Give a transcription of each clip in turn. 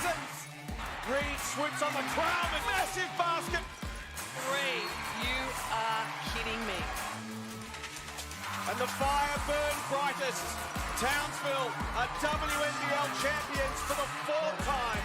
Dixons. Reed swoops on the crown and massive basket. Three. You are kidding me. And the fire burned brightest. Townsville are WNBL champions for the fourth time.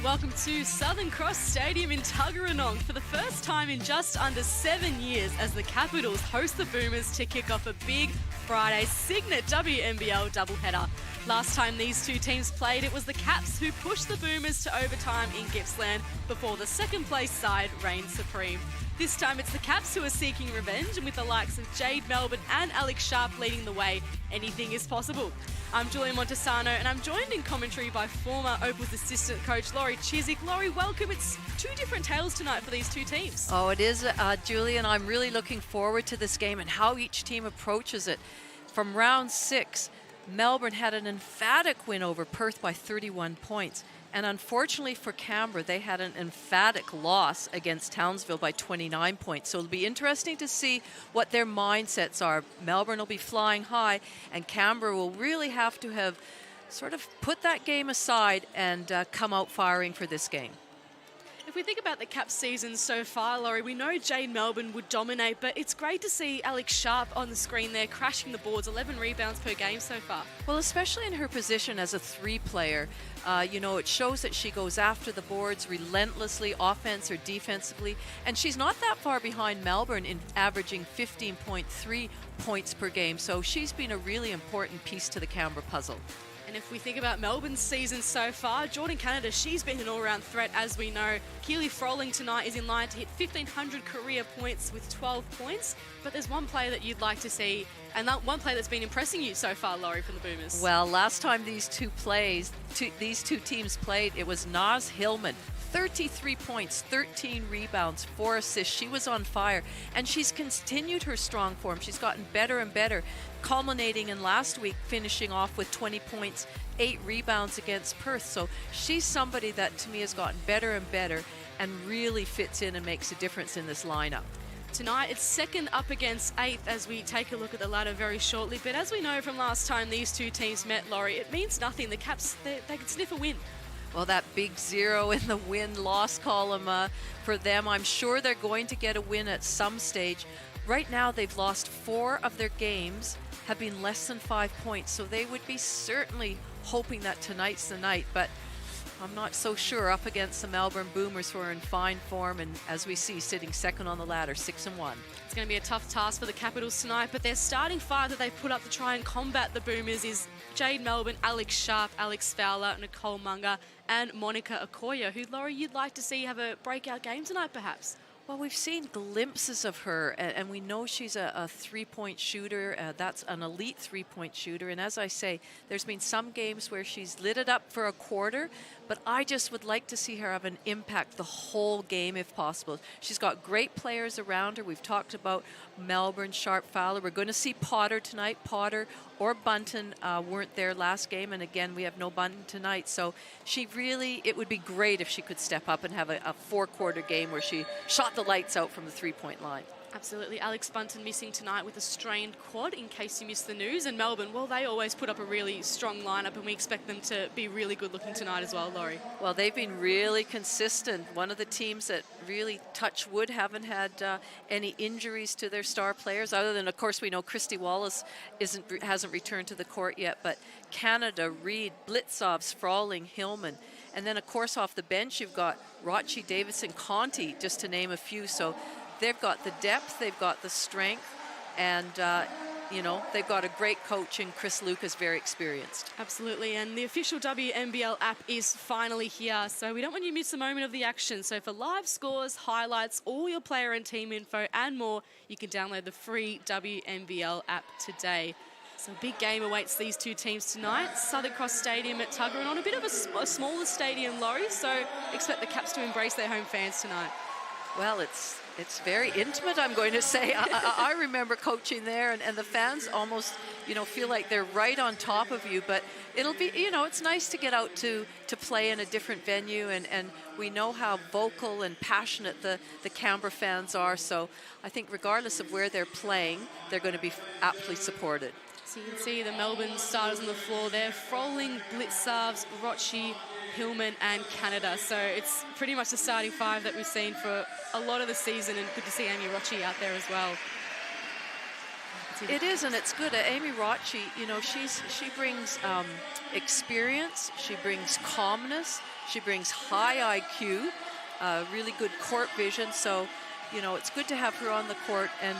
Welcome to Southern Cross Stadium in Tuggeranong for the first time in just under 7 years as the Capitals host the Boomers to kick off a big Friday Cygnett WNBL doubleheader. Last time these two teams played, it was the Caps who pushed the Boomers to overtime in Gippsland before the second place side reigned supreme. This time it's the Caps who are seeking revenge, and with the likes of Jade Melbourne and Alex Sharp leading the way, anything is possible. I'm Julia Montesano and I'm joined in commentary by former Opals assistant coach Laurie Chiswick. Laurie, welcome. It's two different tales tonight for these two teams. Oh, it is, Julia, and I'm really looking forward to this game and how each team approaches it. From round 6, Melbourne had an emphatic win over Perth by 31 points. And unfortunately for Canberra, they had an emphatic loss against Townsville by 29 points. So it'll be interesting to see what their mindsets are. Melbourne will be flying high, and Canberra will really have to have sort of put that game aside and come out firing for this game. If we think about the Caps season so far, Laurie, we know Jade Melbourne would dominate, but it's great to see Alex Sharp on the screen there, crashing the boards, 11 rebounds per game so far. Well, especially in her position as a three player, it shows that she goes after the boards relentlessly, offense or defensively, and she's not that far behind Melbourne in averaging 15.3 points per game, so she's been a really important piece to the Canberra puzzle. And if we think about Melbourne's season so far, Jordan Canada, she's been an all-round threat, as we know. Keely Froling tonight is in line to hit 1,500 career points with 12 points. But there's one player that you'd like to see, and that one player that's been impressing you so far, Laurie, from the Boomers. Well, last time these two teams played, it was Naz Hillman. 33 points, 13 rebounds, 4 assists. She was on fire, and she's continued her strong form. She's gotten better and better, culminating in last week, finishing off with 20 points, 8 rebounds against Perth. So she's somebody that, to me, has gotten better and better and really fits in and makes a difference in this lineup. Tonight, it's second up against 8th as we take a look at the ladder very shortly. But as we know from last time these two teams met, Laurie, it means nothing. The Caps, they can sniff a win. Well, that big 0 in the win-loss column for them, I'm sure they're going to get a win at some stage. Right now, they've lost 4 of their games, have been less than 5 points, so they would be certainly hoping that tonight's the night, but I'm not so sure up against the Melbourne Boomers, who are in fine form and, as we see, sitting second on the ladder, 6-1. It's going to be a tough task for the Capitals tonight, but their starting five that they've put up to try and combat the Boomers is Jade Melbourne, Alex Sharp, Alex Fowler, Nicole Munger, and Monica Okoye, who, Laurie, you'd like to see have a breakout game tonight, perhaps? Well, we've seen glimpses of her, and we know she's a three-point shooter. That's an elite three-point shooter. And as I say, there's been some games where she's lit it up for a quarter, but I just would like to see her have an impact the whole game if possible. She's got great players around her. We've talked about Melbourne, Sharp, Fowler. We're going to see Potter tonight. Potter or Bunton weren't there last game, and again, we have no Bunton tonight. So it would be great if she could step up and have a four-quarter game where she shot the lights out from the three-point line. Absolutely. Alex Bunton missing tonight with a strained quad, in case you missed the news. And Melbourne, well, they always put up a really strong lineup, and we expect them to be really good looking tonight as well, Laurie. Well, they've been really consistent. One of the teams that really, touch wood, haven't had any injuries to their star players, other than, of course, we know Christy Wallace hasn't returned to the court yet, but Canada, Reed, Blitzovs, Froling, Hillman. And then, of course, off the bench, you've got Rochi, Davidson, Conti, just to name a few. So they've got the depth, they've got the strength, and, they've got a great coach in Chris Lucas, very experienced. Absolutely, and the official WNBL app is finally here, so we don't want you to miss a moment of the action. So for live scores, highlights, all your player and team info, and more, you can download the free WNBL app today. So a big game awaits these two teams tonight. Southern Cross Stadium at Tuggeranong, a bit of a smaller stadium, Laurie, so expect the Caps to embrace their home fans tonight. Well, it's very intimate, I'm going to say. I remember coaching there, and the fans almost, you know, feel like they're right on top of you. But it'll be, you know, it's nice to get out to play in a different venue, and we know how vocal and passionate the Canberra fans are. So I think regardless of where they're playing, they're going to be aptly supported. So you can see the Melbourne starters on the floor there: Froling, Blitzarves, Rochi, Hillman and Canada. So it's pretty much the starting five that we've seen for a lot of the season, and good to see Amy Rochi out there as well. It is, and it's good. Amy Rochi, you know, she brings experience, she brings calmness, she brings high IQ, really good court vision. So, you know, it's good to have her on the court. And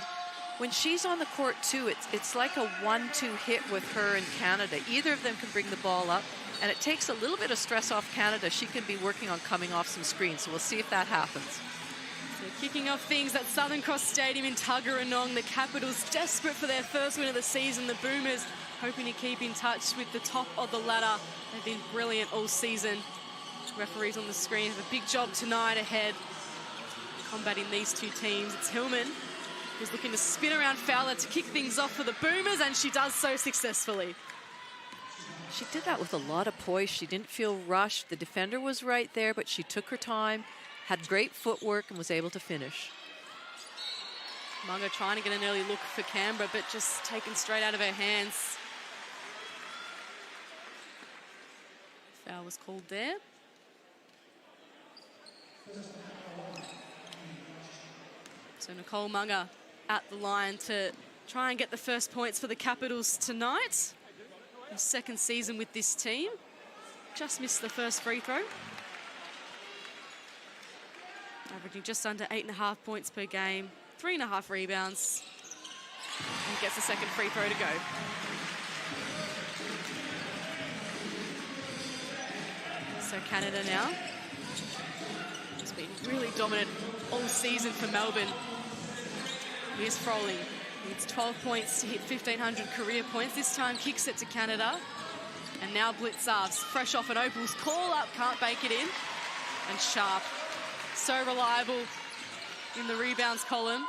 when she's on the court too, it's like a 1-2 hit with her and Canada. Either of them can bring the ball up, and it takes a little bit of stress off Canada. She can be working on coming off some screens, so we'll see if that happens. So kicking off things at Southern Cross Stadium in Tuggeranong, the Capitals desperate for their first win of the season. The Boomers hoping to keep in touch with the top of the ladder. They've been brilliant all season. Referees on the screen have a big job tonight ahead, combating these two teams. It's Hillman who's looking to spin around Fowler to kick things off for the Boomers, and she does so successfully. She did that with a lot of poise. She didn't feel rushed. The defender was right there, but she took her time, had great footwork, and was able to finish. Munga trying to get an early look for Canberra, but just taken straight out of her hands. Foul was called there. So Nicole Munga at the line to try and get the first points for the Capitals tonight. Her second season with this team. Just missed the first free throw. Averaging just under 8.5 points per game, 3.5 rebounds. And gets the second free throw to go. So Canada now. It's been really dominant all season for Melbourne. Here's Froling. Needs 12 points to hit 1,500 career points. This time kicks it to Canada. And now Blitzarves, fresh off an Opals call up, can't bake it in. And Sharp, so reliable in the rebounds column.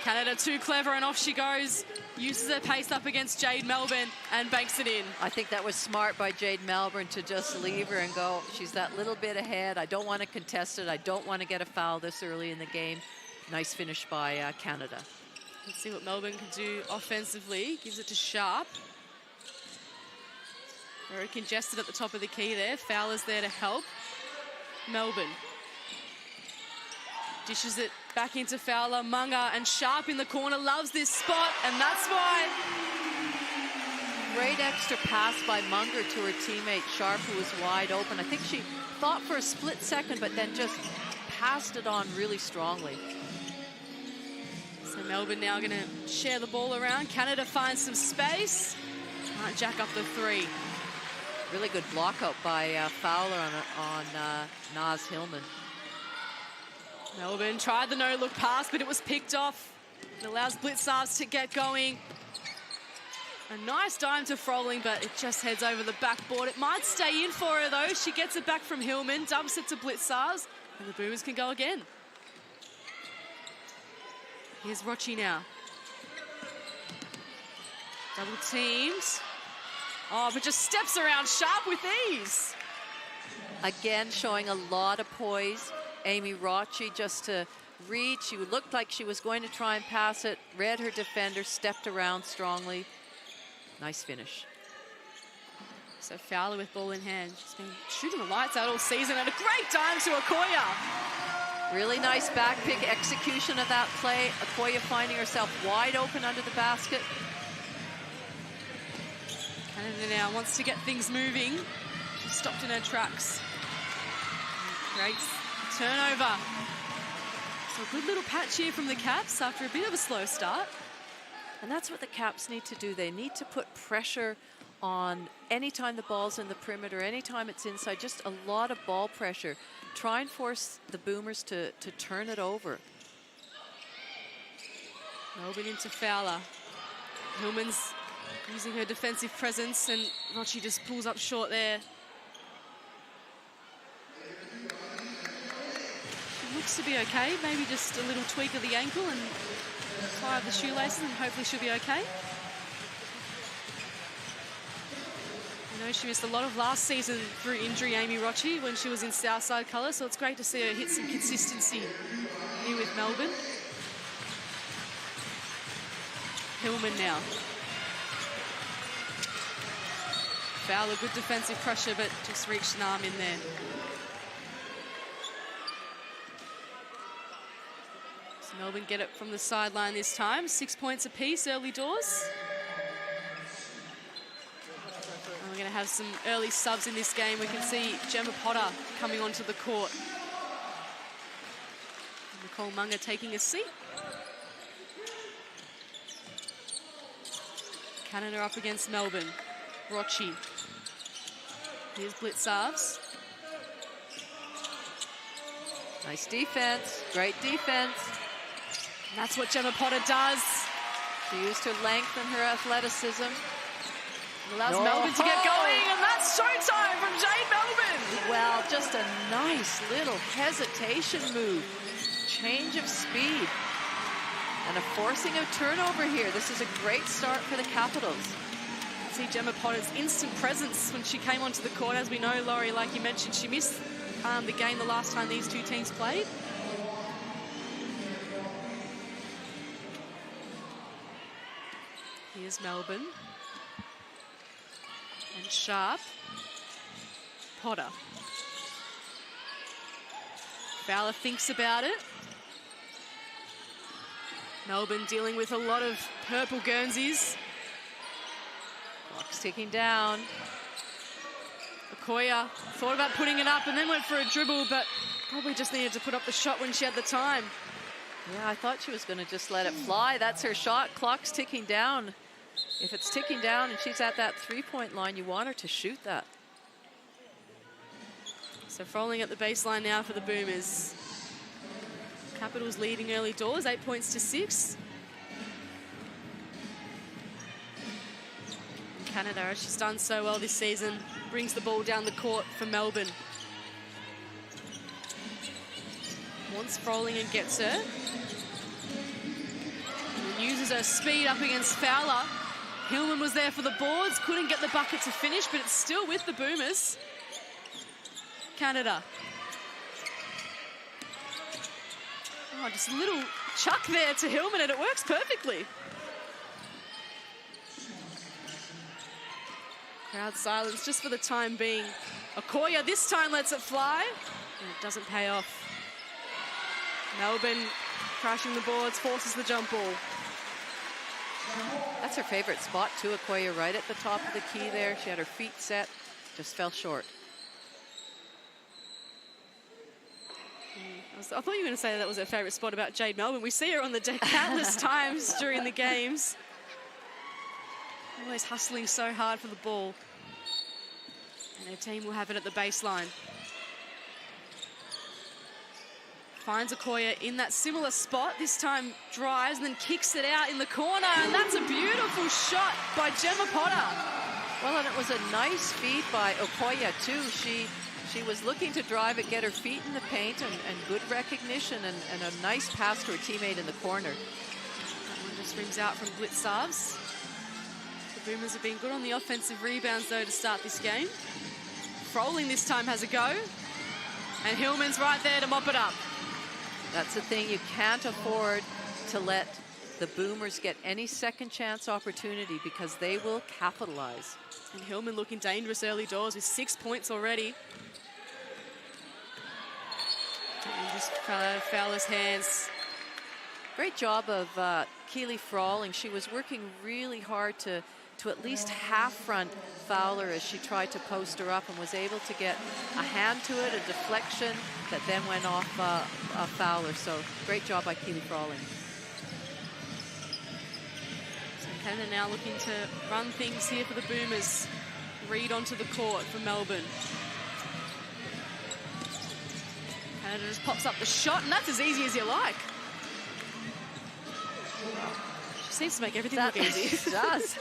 Canada too clever, and off she goes. Uses her pace up against Jade Melbourne and banks it in. I think that was smart by Jade Melbourne to just leave her and go. She's that little bit ahead. I don't want to contest it. I don't want to get a foul this early in the game. Nice finish by Canada. Let's see what Melbourne can do offensively. Gives it to Sharp. Very congested at the top of the key there. Fowler's there to help. Melbourne dishes it back into Fowler. Munga and Sharp in the corner. Loves this spot, and that's why. Great extra pass by Munger to her teammate Sharp, who was wide open. I think she thought for a split second, but then just passed it on really strongly. So Melbourne now going to share the ball around. Canada finds some space. Can't jack up the three. Really good block out by Fowler on Naz Hillman. Melbourne tried the no-look pass, but it was picked off. It allows Blitzarves to get going. A nice dime to Froling, but it just heads over the backboard. It might stay in for her, though. She gets it back from Hillman, dumps it to Blitzarves, and the Boomers can go again. Here's Rochi now. Double teamed. Oh, but just steps around Sharp with ease. Again, showing a lot of poise. Amy Rochi just to read. She looked like she was going to try and pass it. Read her defender, stepped around strongly. Nice finish. So Fowler with ball in hand. She's been shooting the lights out all season, and a great dime to Okoye. Really nice back pick execution of that play. Okoye finding herself wide open under the basket. Canada now wants to get things moving. She stopped in her tracks. Great turnover. So a good little patch here from the Caps after a bit of a slow start. And that's what the Caps need to do. They need to put pressure on anytime the ball's in the perimeter, anytime it's inside, just a lot of ball pressure. Try and force the Boomers to turn it over. Melbourne into Fowler. Hillman's using her defensive presence, and Rochi just pulls up short there. She Looks to be okay. Maybe just a little tweak of the ankle and tie up the shoelaces, and hopefully she'll be okay. You know, she missed a lot of last season through injury, Amy Roche, when she was in Southside colours, so it's great to see her hit some consistency here with Melbourne. Hillman now. Fowler, good defensive pressure, but just reached an arm in there. So Melbourne get it from the sideline this time. 6 points apiece, early doors. And we're going to have some early subs in this game. We can see Gemma Potter coming onto the court. And Nicole Munger taking a seat. Canada up against Melbourne. Roche. Here's Blitzarves. Nice defense, great defense. And that's what Gemma Potter does. She used her length and her athleticism. It allows Melbourne to get going, and that's showtime from Jade Melbourne. Well, just a nice little hesitation move. Change of speed. And a forcing of turnover here. This is a great start for the Capitals. See Gemma Potter's instant presence when she came onto the court. As we know, Laurie, like you mentioned, she missed the game the last time these two teams played. Here's Melbourne. And Sharp. Potter. Fowler thinks about it. Melbourne dealing with a lot of purple Guernseys. Clock's ticking down. Okoye thought about putting it up and then went for a dribble, but probably just needed to put up the shot when she had the time. Yeah, I thought she was going to just let it fly. That's her shot. Clock's ticking down. If it's ticking down and she's at that three-point line, you want her to shoot that. So Froling at the baseline now for the Boomers. Capitals leading early doors, 8 points to 6. Canada, as she's done so well this season, brings the ball down the court for Melbourne. Wants Froling and gets her. And uses her speed up against Fowler. Hillman was there for the boards, couldn't get the bucket to finish, but it's still with the Boomers. Canada. Oh, just a little chuck there to Hillman, and it works perfectly. Crowd silence just for the time being. Okoye this time lets it fly, and it doesn't pay off. Melbourne crashing the boards, forces the jump ball. That's her favorite spot too, Okoye, right at the top of the key there. She had her feet set, just fell short. I thought you were going to say that was her favourite spot about Jade Melbourne. We see her on the deck countless times during the games. Always hustling so hard for the ball. And her team will have it at the baseline. Finds Okoye in that similar spot. This time drives and then kicks it out in the corner. And that's a beautiful shot by Gemma Potter. Well, and it was a nice feed by Okoye too. She was looking to drive it, get her feet in the paint, and good recognition and a nice pass to her teammate in the corner. That one just rings out from Blitzarves. The Boomers have been good on the offensive rebounds, though, to start this game. Froling this time has a go. And Hillman's right there to mop it up. That's the thing. You can't afford to let the Boomers get any second chance opportunity because they will capitalize. And Hillman looking dangerous early doors with 6 points already. And just Fowler's hands. Great job of Keely Froling. She was working really hard to at least half-front Fowler as she tried to post her up and was able to get a hand to it, a deflection that then went off Fowler. So great job by Keely Froling. So Canada now looking to run things here for the Boomers. Reed onto the court for Melbourne. Canada just pops up the shot, and that's as easy as you like. She seems to make everything look easy. She does.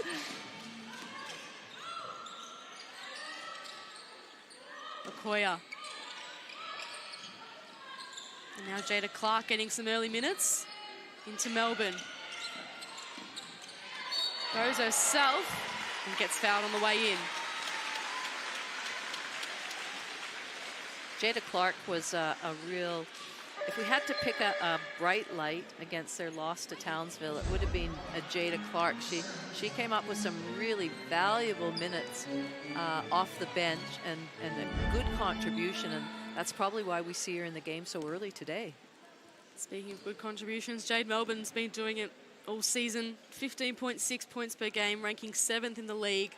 Okoye. And now Jada Clark getting some early minutes into Melbourne. Goes herself and gets fouled on the way in. Jada Clark was a real, if we had to pick a bright light against their loss to Townsville, it would have been Jada Clark. She came up with some really valuable minutes off the bench and a good contribution, and that's probably why we see her in the game so early today. Speaking of good contributions, Jade Melbourne's been doing it all season. 15.6 points per game, ranking 7th in the league.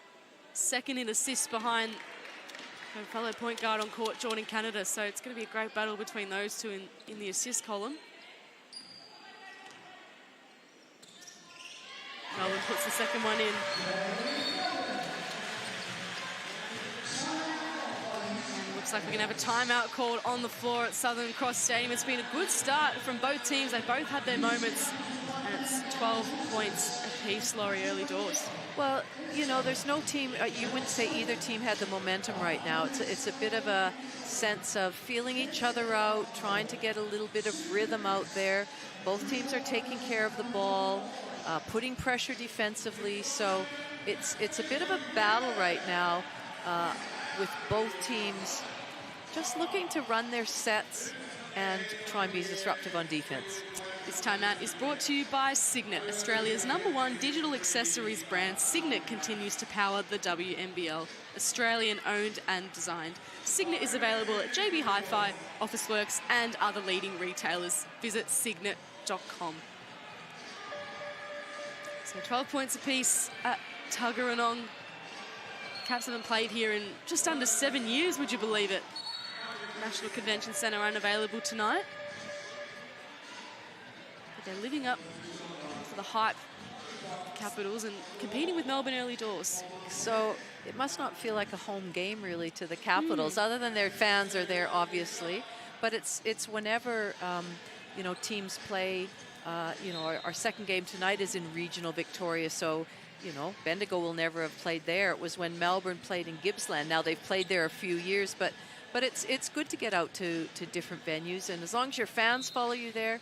2nd in assists behind her fellow point guard on court, Jordan Canada. So it's going to be a great battle between those two in the assist column. Melbourne puts the second one in. And looks like we're going to have a timeout called on the floor at Southern Cross Stadium. It's been a good start from both teams. They both had their moments. And it's 12 points apiece, Laurie, early doors. Well, you know, there's no team, you wouldn't say either team had the momentum right now. It's a bit of a sense of feeling each other out, trying to get a little bit of rhythm out there. Both teams are taking care of the ball, putting pressure defensively. So it's a bit of a battle right now with both teams just looking to run their sets and try and be disruptive on defense. This timeout is brought to you by Cygnett, Australia's #1 digital accessories brand. Cygnett continues to power the WNBL, Australian owned and designed. Cygnett is available at JB Hi-Fi, Officeworks and other leading retailers. Visit cygnett.com. So 12 points apiece at Tuggeranong. Caps haven't played here in just under 7 years, would you believe it? National Convention Centre unavailable tonight. They're living up for the hype, Capitals, and competing with Melbourne early doors. So it must not feel like a home game really to the Capitals, other than their fans are there obviously. But it's whenever you know, teams play. You know, our second game tonight is in regional Victoria, so you know Bendigo will never have played there. It was when Melbourne played in Gippsland. Now they've played there a few years, but it's good to get out to different venues, and as long as your fans follow you there,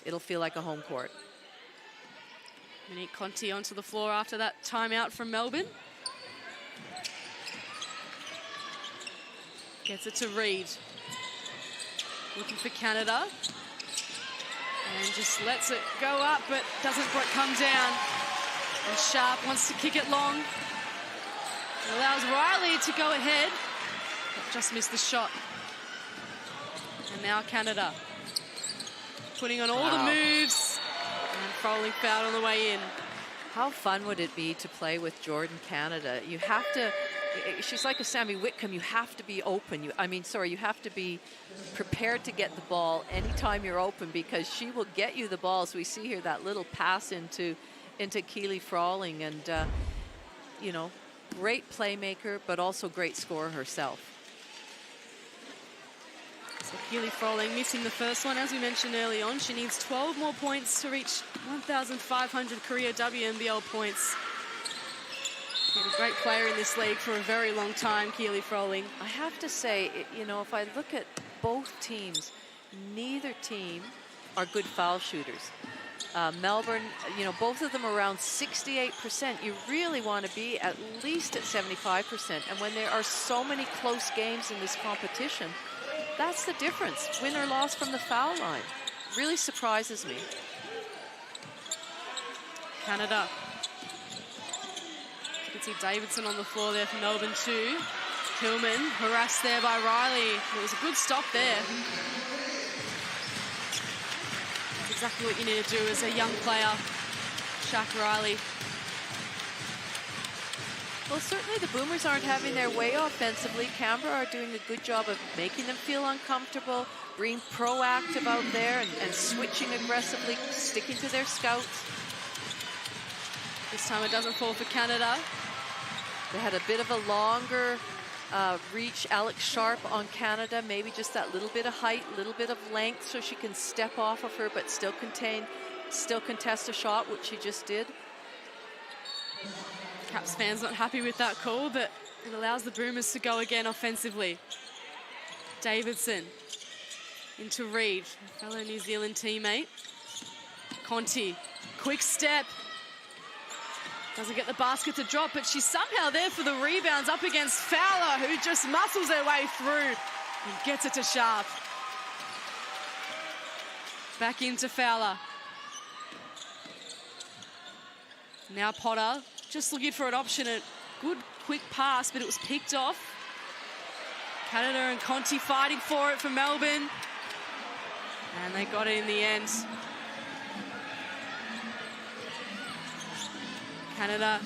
it'll feel like a home court. Monique Conti onto the floor after that timeout from Melbourne. Gets it to Reid. Looking for Canada. And just lets it go up, but doesn't quite come down. And Sharp wants to kick it long. It allows Riley to go ahead, but just missed the shot. And now Canada. Putting on all the moves, and Froling fouled on the way in. How fun would it be to play with Jordan Canada? You have to, she's like a Sammy Whitcomb, you have to be open. You have to be prepared to get the ball anytime you're open, because she will get you the ball. As we see here, that little pass into Keely Froling, and you know, great playmaker, but also great scorer herself. So Keely Froling missing the first one, as we mentioned early on. She needs 12 more points to reach 1,500 career WNBL points. Been a great player in this league for a very long time, Keely Froling. I have to say, you know, if I look at both teams, neither team are good foul shooters. Melbourne, you know, both of them around 68%. You really want to be at least at 75%. And when there are so many close games in this competition, that's the difference. Win or loss from the foul line. Really surprises me. Canada. You can see Davidson on the floor there for Melbourne too. Hillman harassed there by Riley. It was a good stop there. That's exactly what you need to do as a young player. Shaq Riley. Well, certainly the Boomers aren't having their way offensively. Canberra are doing a good job of making them feel uncomfortable, being proactive out there and switching aggressively, sticking to their scouts. This time it doesn't fall for Canada. They had a bit of a longer reach. Alex Sharp on Canada, maybe just that little bit of height, little bit of length, so she can step off of her but still contest a shot, which she just did. Caps fans not happy with that call, but it allows the Boomers to go again offensively. Davidson into Reed, fellow New Zealand teammate. Conti, quick step. Doesn't get the basket to drop, but she's somehow there for the rebounds up against Fowler, who just muscles her way through and gets it to Sharp. Back into Fowler. Now Potter, just looking for an option. A good quick pass, but it was picked off. Canada and Conti fighting for it for Melbourne. And they got it in the end. Canada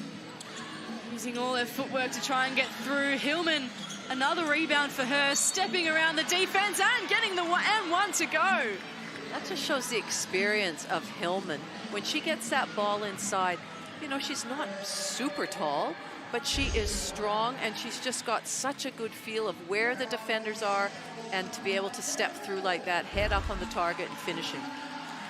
using all their footwork to try and get through. Hillman, another rebound for her, stepping around the defense and getting the one to go. That just shows the experience of Hillman. When she gets that ball inside, you know, she's not super tall, but she is strong, and she's just got such a good feel of where the defenders are, and to be able to step through like that, head up on the target and finishing.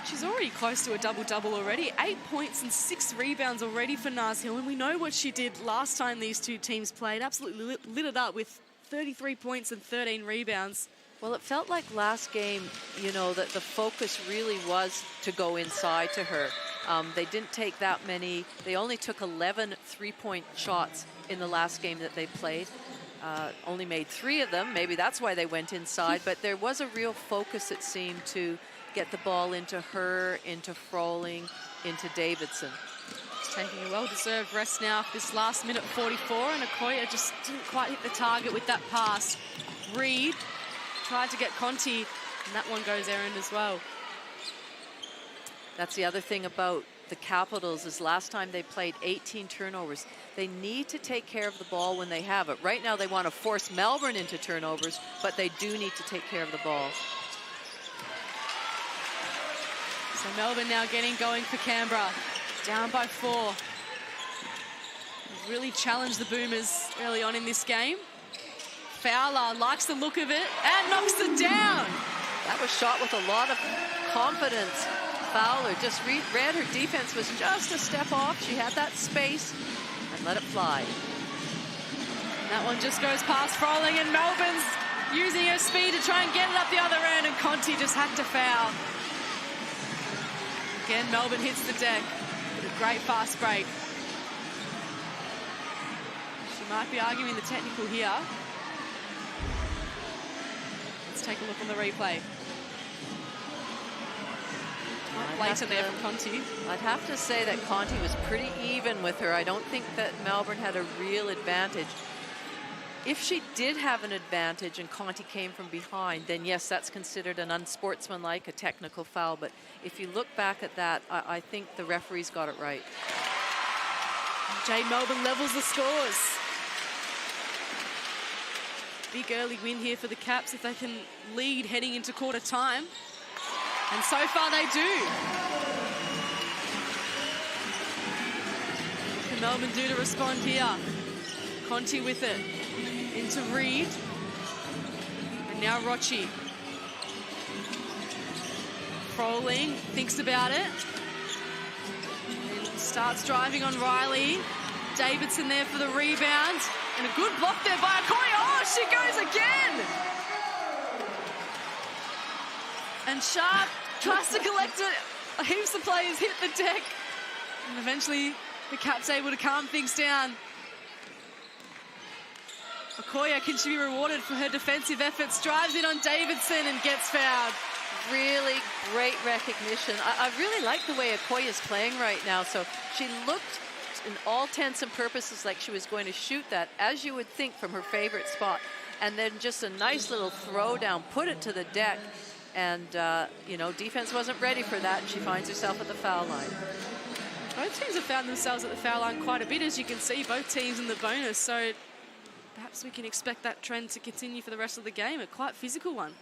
She's already close to a double-double already. 8 points and 6 rebounds already for Naz Hill. And we know what she did last time these two teams played. Absolutely lit it up with 33 points and 13 rebounds. Well, it felt like last game, you know, that the focus really was to go inside to her. They didn't take that many. They only took 11 three-point shots in the last game that they played. Only made 3 of them. Maybe that's why they went inside. But there was a real focus, it seemed, to get the ball into her, into Froling, into Davidson. She's taking a well-deserved rest now for this last minute 44, and Okoye just didn't quite hit the target with that pass. Reed tried to get Conti, and that one goes errand as well. That's the other thing about the Capitals is last time they played 18 turnovers. They need to take care of the ball when they have it. Right now they want to force Melbourne into turnovers, but they do need to take care of the ball. So Melbourne now getting going for Canberra. Down by 4. Really challenged the Boomers early on in this game. Fowler likes the look of it and knocks it down. That was shot with a lot of confidence. Fowler just read her defense was just a step off. She had that space and let it fly. And that one just goes past Froling, and Melbourne's using her speed to try and get it up the other end, and Conti just had to foul. Again, Melbourne hits the deck with a great fast break. She might be arguing the technical here. Let's take a look on the replay. Later there from Conti. I'd have to say that Conti was pretty even with her. I don't think that Melbourne had a real advantage. If she did have an advantage and Conti came from behind, then yes, that's considered an unsportsmanlike, a technical foul. But if you look back at that, I think the referees got it right. Jade Melbourne levels the scores. Big early win here for the Caps if they can lead heading into quarter time. And so far they do. What can Melbourne do to respond here? Conti with it. Into Reed. And now Rochi. Froling thinks about it. And starts driving on Riley. Davidson there for the rebound. And a good block there by Okoye. Oh, she goes again! And Sharp tries to collect it. Heaps of players hit the deck. And eventually the Caps able to calm things down. Okoye, can she be rewarded for her defensive efforts? Drives in on Davidson and gets fouled. Really great recognition. I really like the way Okoye is playing right now. So she looked in all intents and purposes like she was going to shoot that, as you would think, from her favorite spot. And then just a nice little throw down, put it to the deck. And, you know, defense wasn't ready for that, and she finds herself at the foul line. Both teams have found themselves at the foul line quite a bit, as you can see, both teams in the bonus. So perhaps we can expect that trend to continue for the rest of the game, a quite physical one.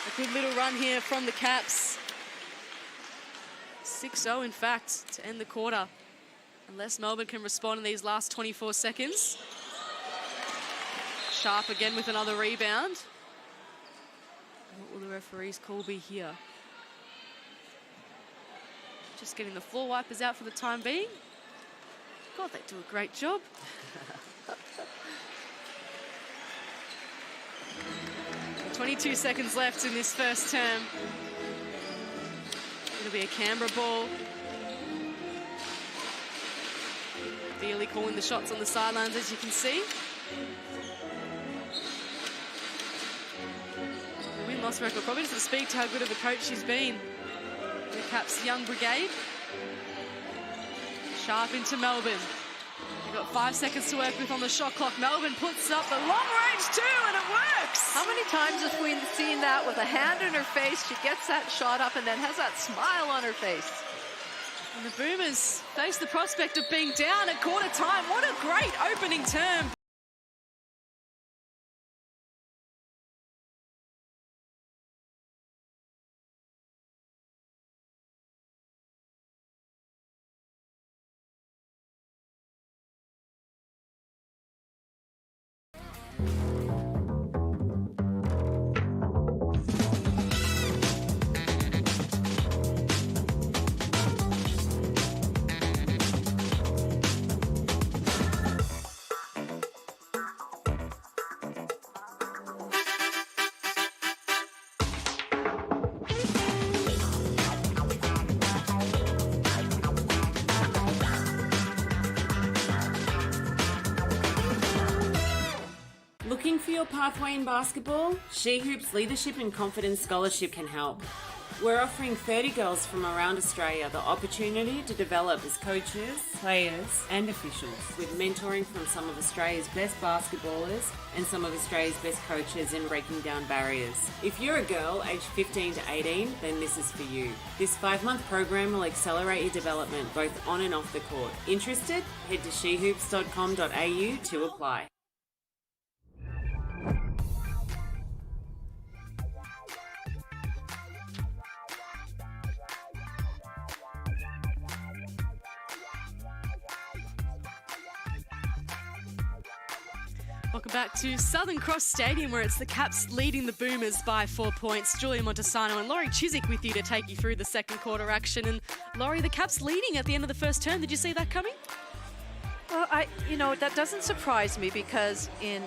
A good little run here from the Caps. 6-0, in fact, to end the quarter. Unless Melbourne can respond in these last 24 seconds. Sharp again with another rebound. What will the referee's call be here? Just getting the floor wipers out for the time being. God, they do a great job. 22 seconds left in this first term. It'll be a Canberra ball. Dealey calling the shots on the sidelines, as you can see. The win-loss record probably doesn't speak to how good of a coach she's been. The Caps' young brigade. Sharp into Melbourne. They've got 5 seconds to work with on the shot clock. Melbourne puts up the long-range two, and it works! How many times have we seen that with a hand in her face? She gets that shot up and then has that smile on her face. And the Boomers face the prospect of being down at quarter time. What a great opening term. Looking for your pathway in basketball? She Hoops Leadership and Confidence Scholarship can help. We're offering 30 girls from around Australia the opportunity to develop as coaches, players and officials, with mentoring from some of Australia's best basketballers and some of Australia's best coaches in breaking down barriers. If you're a girl aged 15 to 18, then this is for you. This 5-month program will accelerate your development both on and off the court. Interested? Head to shehoops.com.au to apply. Welcome back to Southern Cross Stadium, where it's the Caps leading the Boomers by 4 points. Julia Montesano and Laurie Chiswick with you to take you through the second quarter action. And Laurie, the Caps leading at the end of the first term. Did you see that coming? Well, that doesn't surprise me because in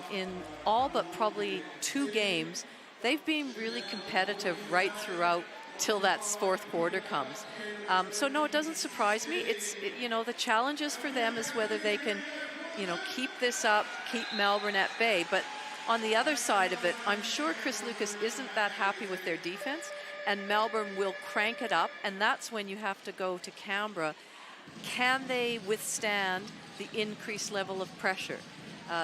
all but probably 2 games, they've been really competitive right throughout till that fourth quarter comes. So no, it doesn't surprise me. The challenges for them is whether they can keep this up, keep Melbourne at bay. But on the other side of it, I'm sure Chris Lucas isn't that happy with their defense, and Melbourne will crank it up, and that's when you have to go to Canberra. Can they withstand the increased level of pressure?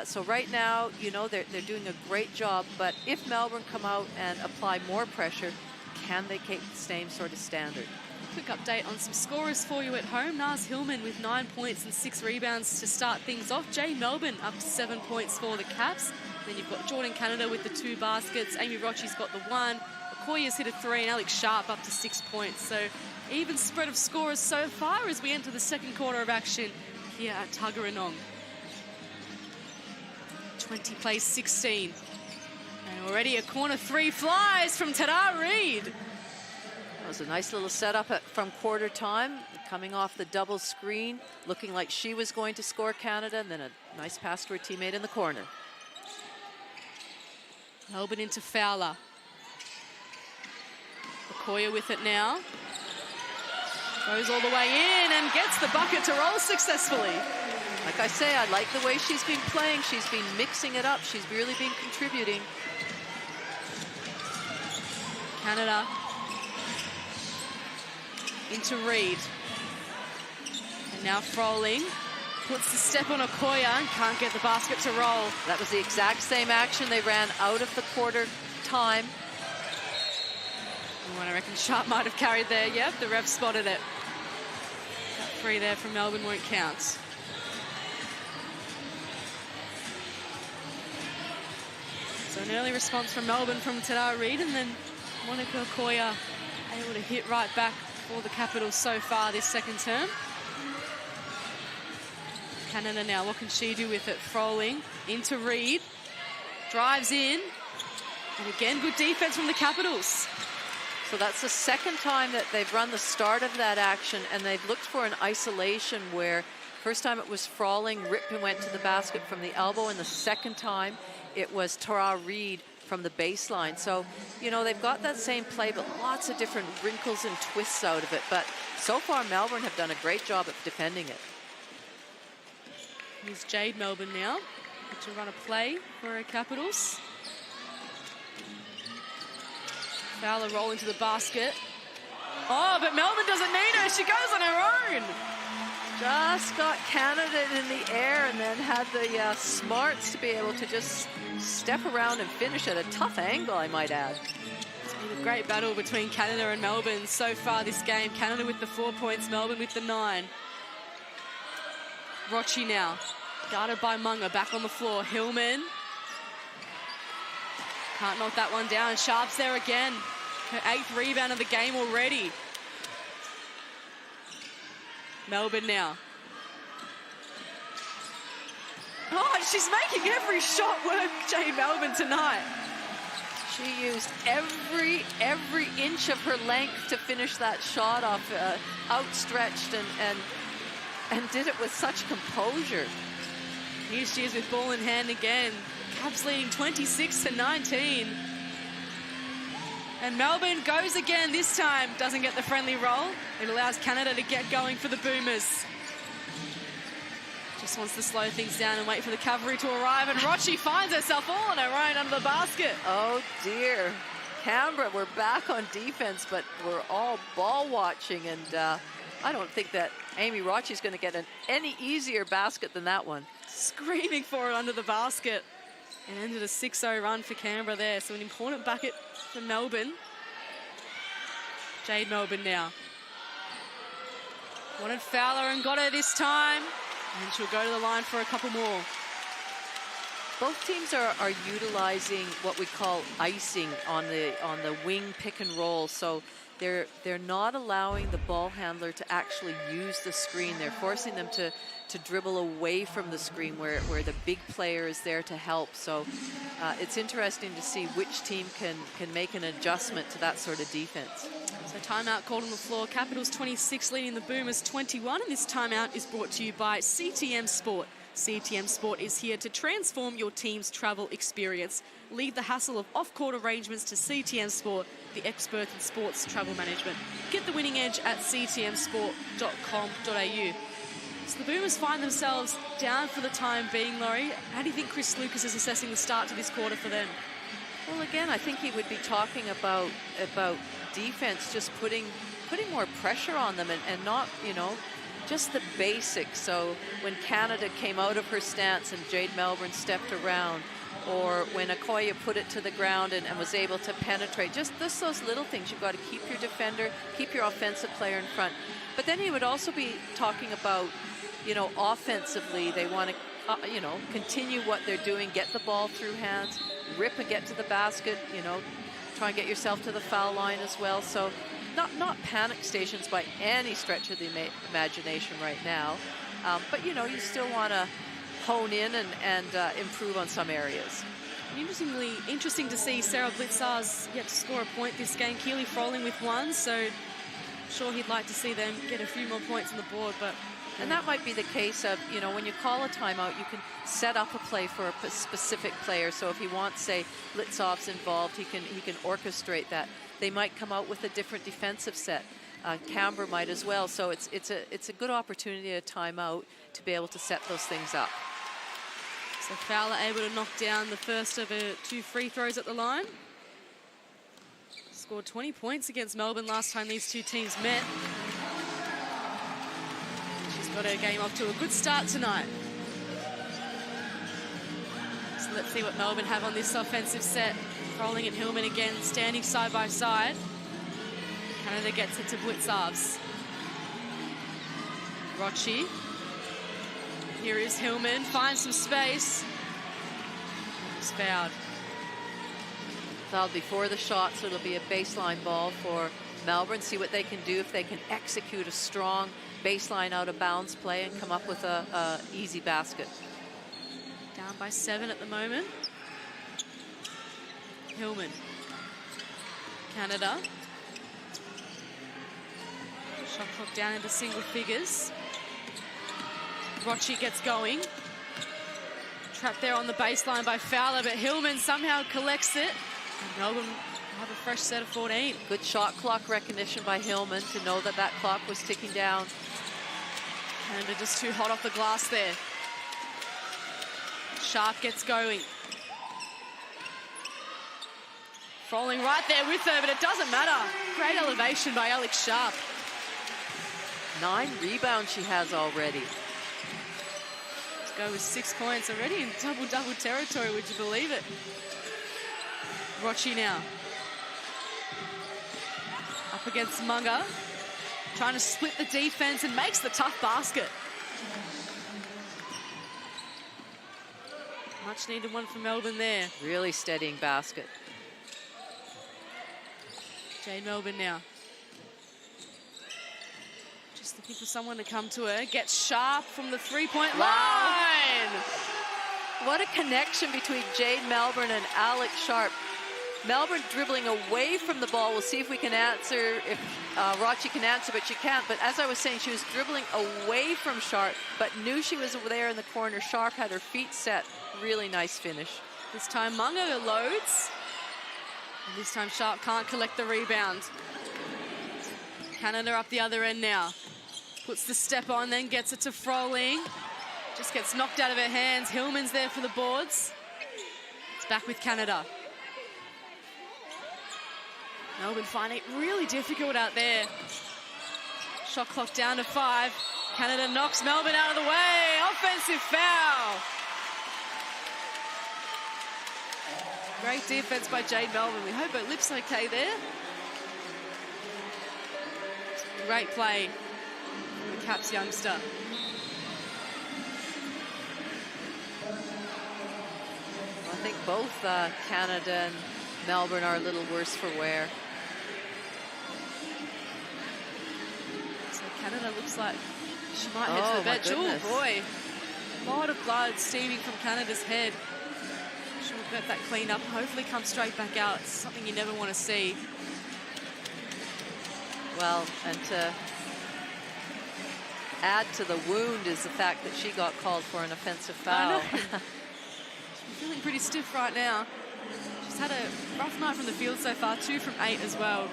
So right now, they're doing a great job, but if Melbourne come out and apply more pressure, can they keep the same sort of standard? Quick update on some scorers for you at home. Naz Hillman with 9 points and 6 rebounds to start things off. Jay Melbourne up to 7 points for the Caps. Then you've got Jordan Canada with the 2 baskets. Amy Rochi's got the 1. Okoye's hit a 3, and Alex Sharp up to 6 points. So even spread of scorers so far as we enter the second quarter of action here at Tuggeranong. 20 plays 16. And already a corner 3 flies from Tara Reid. That was a nice little setup from quarter time, coming off the double screen, looking like she was going to score Canada, and then a nice pass to her teammate in the corner. Melbourne into Fowler. Okoye with it now. Goes all the way in and gets the bucket to roll successfully. Like I say, I like the way she's been playing. She's been mixing it up. She's really been contributing. Canada into Reid. And now Froling puts the step on Okoye and can't get the basket to roll. That was the exact same action they ran out of the quarter time. And I reckon Sharp might have carried there. Yep, the ref spotted it. That 3 there from Melbourne won't count. So an early response from Melbourne from Tara Reid, and then Monica Okoye able to hit right back for the Capitals so far this second term. Canada now, what can she do with it? Froling into Reid, drives in, and again, good defense from the Capitals. So that's the second time that they've run the start of that action, and they've looked for an isolation where first time it was Froling, ripped and went to the basket from the elbow, and the second time it was Tara Reid from the baseline. So, you know, they've got that same play, but lots of different wrinkles and twists out of it. But so far, Melbourne have done a great job at defending it. Here's Jade Melbourne now to run a play for her Capitals. Fowler roll into the basket. Oh, but Melbourne doesn't need her. She goes on her own. Just got Canada in the air and then had the smarts to be able to just step around and finish at a tough angle, I might add. It's been a great battle between Canada and Melbourne so far this game. Canada with the 4 points, Melbourne with the 9. Rochi now, guarded by Munga, back on the floor. Hillman. Can't knock that one down. Sharp's there again. Her 8th rebound of the game already. Melbourne now. Oh, she's making every shot work, Jade Melbourne, tonight. She used every inch of her length to finish that shot off, outstretched and did it with such composure. Here she is with ball in hand again. Caps leading 26-19. And Melbourne goes again this time. Doesn't get the friendly roll. It allows Canada to get going for the Boomers. Just wants to slow things down and wait for the cavalry to arrive. And Rochi finds herself all on her own under the basket. Oh dear. Canberra, we're back on defense, but we're all ball watching. And I don't think that Amy Rochi's going to get any easier basket than that one. Screaming for it under the basket. And ended a 6-0 run for Canberra there. So an important bucket for Melbourne. Jade Melbourne now. Wanted Fowler and got her this time. And she'll go to the line for a couple more. Both teams are utilizing what we call icing on the wing pick and roll. So they're not allowing the ball handler to actually use the screen. They're forcing them to dribble away from the screen where the big player is there to help. So it's interesting to see which team can make an adjustment to that sort of defense. So timeout called on the floor. Capitals 26 leading the Boomers 21. And this timeout is brought to you by CTM Sport. CTM Sport is here to transform your team's travel experience. Leave the hassle of off-court arrangements to CTM Sport, the experts in sports travel management. Get the winning edge at ctmsport.com.au. So the Boomers find themselves down for the time being, Laurie. How do you think Chris Lucas is assessing the start to this quarter for them? Well, again, I think he would be talking about defense, just putting more pressure on them and not, you know, just the basics. So when Canada came out of her stance and Jade Melbourne stepped around, or when Okoye put it to the ground and was able to penetrate, just those little things. You've got to keep your defender, keep your offensive player in front. But then he would also be talking about, you know, offensively, they want to, you know, continue what they're doing, get the ball through hands, rip and get to the basket, you know, try and get yourself to the foul line as well. So not panic stations by any stretch of the imagination right now. But, you know, you still want to hone in and improve on some areas. Interesting to see Sarah Blitzar's yet to score a point this game. Keely Froling with one, so I'm sure he'd like to see them get a few more points on the board. And that might be the case of, you know, when you call a timeout, you can set up a play for a specific player. So if he wants, say, Blitzov's involved, he can orchestrate that. They might come out with a different defensive set. Canberra might as well. So it's a good opportunity at a timeout to be able to set those things up. So Fowler able to knock down the first of her 2 free throws at the line. Scored 20 points against Melbourne last time these two teams met. She's got her game off to a good start tonight. So let's see what Melbourne have on this offensive set. Froling and Hillman again, standing side by side. Canada gets it to Blitzarves. Rochi. Here is Hillman, finds some space. He's fouled. Fouled before the shot, so it'll be a baseline ball for Melbourne. See what they can do if they can execute a strong baseline out of bounds play and come up with a easy basket. Down by 7 at the moment. Hillman. Canada. Shot clock down into single figures. Rochi gets going. Trapped there on the baseline by Fowler, but Hillman somehow collects it. And Melbourne have a fresh set of 14. Good shot clock recognition by Hillman to know that that clock was ticking down. And they're just too hot off the glass there. Sharp gets going. Falling right there with her, but it doesn't matter. Great elevation by Alex Sharp. 9 rebounds she has already. Let's go with 6 points already in double-double territory, would you believe it? Rochi now. Up against Munga. Trying to split the defense and makes the tough basket. Much needed one for Melbourne there. Really steadying basket. Jade Melbourne now. Just looking for someone to come to her. Gets Sharp from the three-point line. What a connection between Jade Melbourne and Alex Sharp. Melbourne dribbling away from the ball. We'll see if we can answer, if Rochi can answer, but she can't. But as I was saying, she was dribbling away from Sharp, but knew she was over there in the corner. Sharp had her feet set. Really nice finish. This time Munga loads. And this time Sharp can't collect the rebound. Canada up the other end now. Puts the step on, then gets it to Froling. Just gets knocked out of her hands. Hillman's there for the boards. It's back with Canada. Melbourne finding it really difficult out there. Shot clock down to 5. Canada knocks Melbourne out of the way. Offensive foul. Great defense by Jade Melbourne. We hope her lip's okay there. Great play from the Caps youngster. I think both Canada and Melbourne are a little worse for wear. So Canada looks like she might head to the bench. Oh boy, a lot of blood steaming from Canada's head. She'll get that cleaned up, hopefully come straight back out. It's something you never want to see. Well, and to add to the wound is the fact that she got called for an offensive foul. She's feeling pretty stiff right now. She's had a rough night from the field so far, 2 from 8 as well.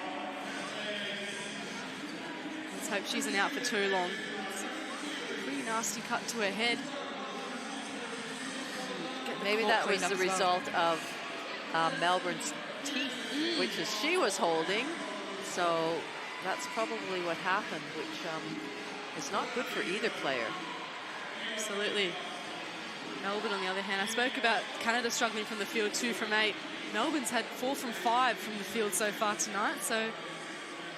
Let's hope she isn't out for too long. It's a pretty nasty cut to her head. Maybe that was the result of Melbourne's teeth, which is she was holding. So that's probably what happened, which is not good for either player. Absolutely. Melbourne, on the other hand, I spoke about Canada struggling from the field, 2 from 8. Melbourne's had 4 from 5 from the field so far tonight, so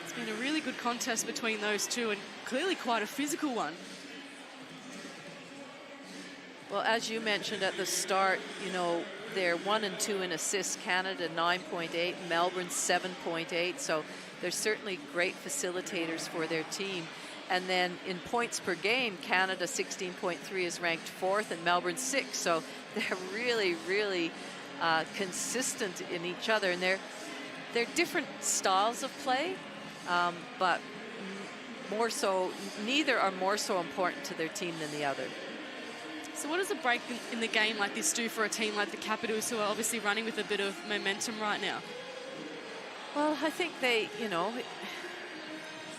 it's been a really good contest between those two and clearly quite a physical one. Well, as you mentioned at the start, you know, they're 1 and 2 in assists. Canada 9.8, Melbourne 7.8. So they're certainly great facilitators for their team. And then in points per game, Canada 16.3 is ranked 4th, and Melbourne 6th. So they're really, really consistent in each other, and they're different styles of play, but more so, neither are more so important to their team than the other. So what does a break in the game like this do for a team like the Capitals, who are obviously running with a bit of momentum right now? Well, I think they, you know,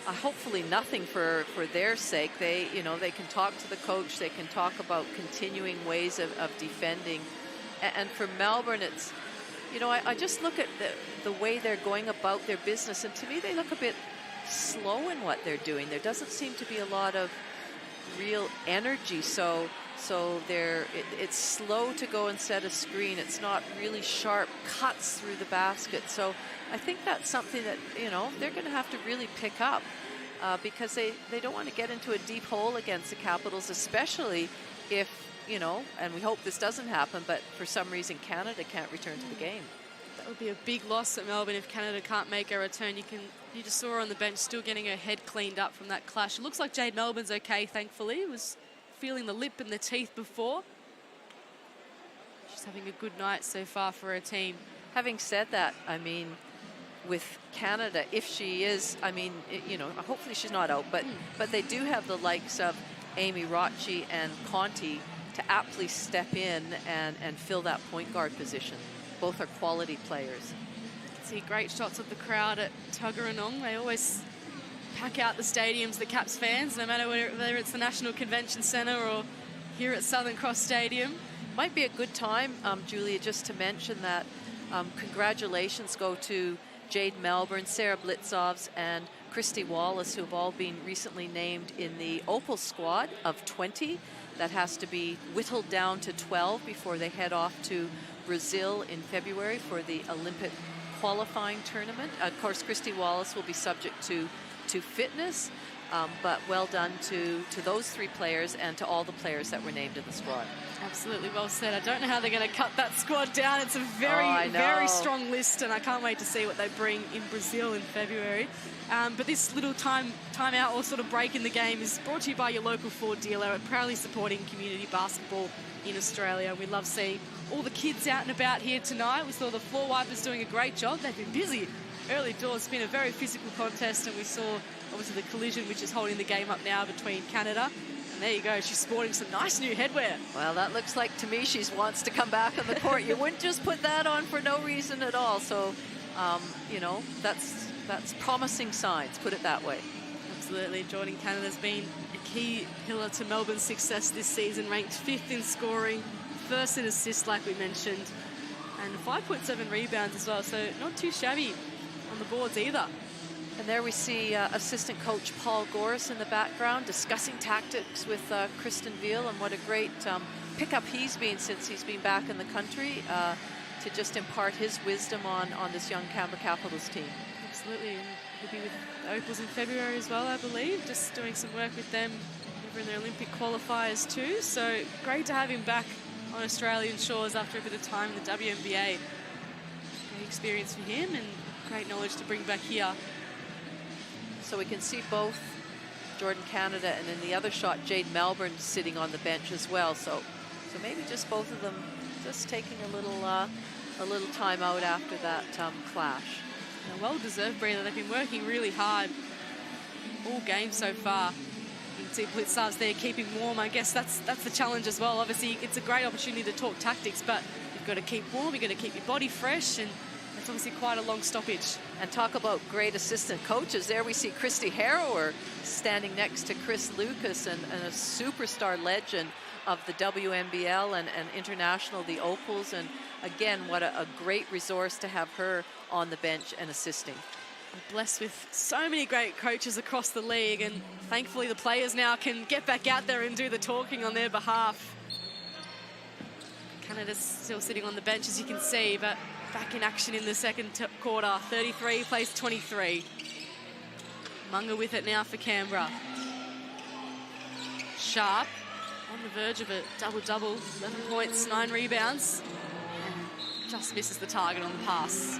hopefully nothing for their sake. They, you know, they can talk to the coach. They can talk about continuing ways of defending. And for Melbourne, it's, you know, I just look at the way they're going about their business, and to me they look a bit slow in what they're doing. There doesn't seem to be a lot of real energy. So it's slow to go and set a screen. It's not really sharp cuts through the basket. So I think that's something that, you know, they're going to have to really pick up because they don't want to get into a deep hole against the Capitals, especially if, you know, and we hope this doesn't happen, but for some reason Canada can't return to the game. That would be a big loss at Melbourne if Canada can't make a return. You just saw her on the bench still getting her head cleaned up from that clash. It looks like Jade Melbourne's okay, thankfully. It was feeling the lip and the teeth before. She's having a good night so far for her team. Having said that, I mean, with Canada, if she is, I mean, you know, hopefully she's not out, but they do have the likes of Amy Rochi and Conti to aptly step in and fill that point guard position. Both are quality players. See great shots of the crowd at Tuggeranong. They always pack out the stadiums, the Caps fans, no matter whether it's the National Convention Centre or here at Southern Cross Stadium. Might be a good time, Julia, just to mention that congratulations go to Jade Melbourne, Sarah Blitzovs, and Christy Wallace, who have all been recently named in the Opal squad of 20. That has to be whittled down to 12 before they head off to Brazil in February for the Olympic qualifying tournament. Of course, Christy Wallace will be subject to fitness, but well done to those 3 players and to all the players that were named in the squad. Absolutely well said. I don't know how they're going to cut that squad down. It's a very strong list, and I can't wait to see what they bring in Brazil in February. But this little timeout or sort of break in the game is brought to you by your local Ford dealer, proudly supporting community basketball in Australia. We love seeing all the kids out and about here tonight. We saw the floor wipers doing a great job. They've been busy early doors. It's been a very physical contest, and we saw obviously the collision, which is holding the game up now between Canada. And there you go, she's sporting some nice new headwear. Well, that looks like to me she wants to come back on the court. You wouldn't just put that on for no reason at all. So, you know, that's promising signs, put it that way. Absolutely. Jordan Canada's been a key pillar to Melbourne's success this season, ranked 5th in scoring, 1st in assists, like we mentioned, and 5.7 rebounds as well, so not too shabby on the boards either. And there we see assistant coach Paul Goris in the background discussing tactics with Kristen Veal, and what a great pickup he's been since he's been back in the country to just impart his wisdom on this young Canberra Capitals team. Absolutely, and he'll be with the Opals in February as well, I believe, just doing some work with them over in their Olympic qualifiers too. So great to have him back on Australian shores after a bit of time in the WNBA. Great experience for him and great knowledge to bring back here. So we can see both Jordan Canada and in the other shot Jade Melbourne sitting on the bench as well. So maybe just both of them just taking a little time out after that clash. A well-deserved breather. They've been working really hard all game so far. You can see Blitzovs there keeping warm. I guess that's the challenge as well. Obviously, it's a great opportunity to talk tactics, but you've got to keep warm, you've got to keep your body fresh, and it's obviously quite a long stoppage. And talk about great assistant coaches. There we see Christy Harrower standing next to Chris Lucas, and a superstar legend of the WNBL and international, the Opals. And again, what a great resource to have her on the bench and assisting. We're blessed with so many great coaches across the league, and thankfully the players now can get back out there and do the talking on their behalf. Canada's still sitting on the bench, as you can see, but back in action in the second quarter. 33 plays 23. Munga with it now for Canberra. Sharp on the verge of a double-double. 11 points, 9 rebounds. And just misses the target on the pass.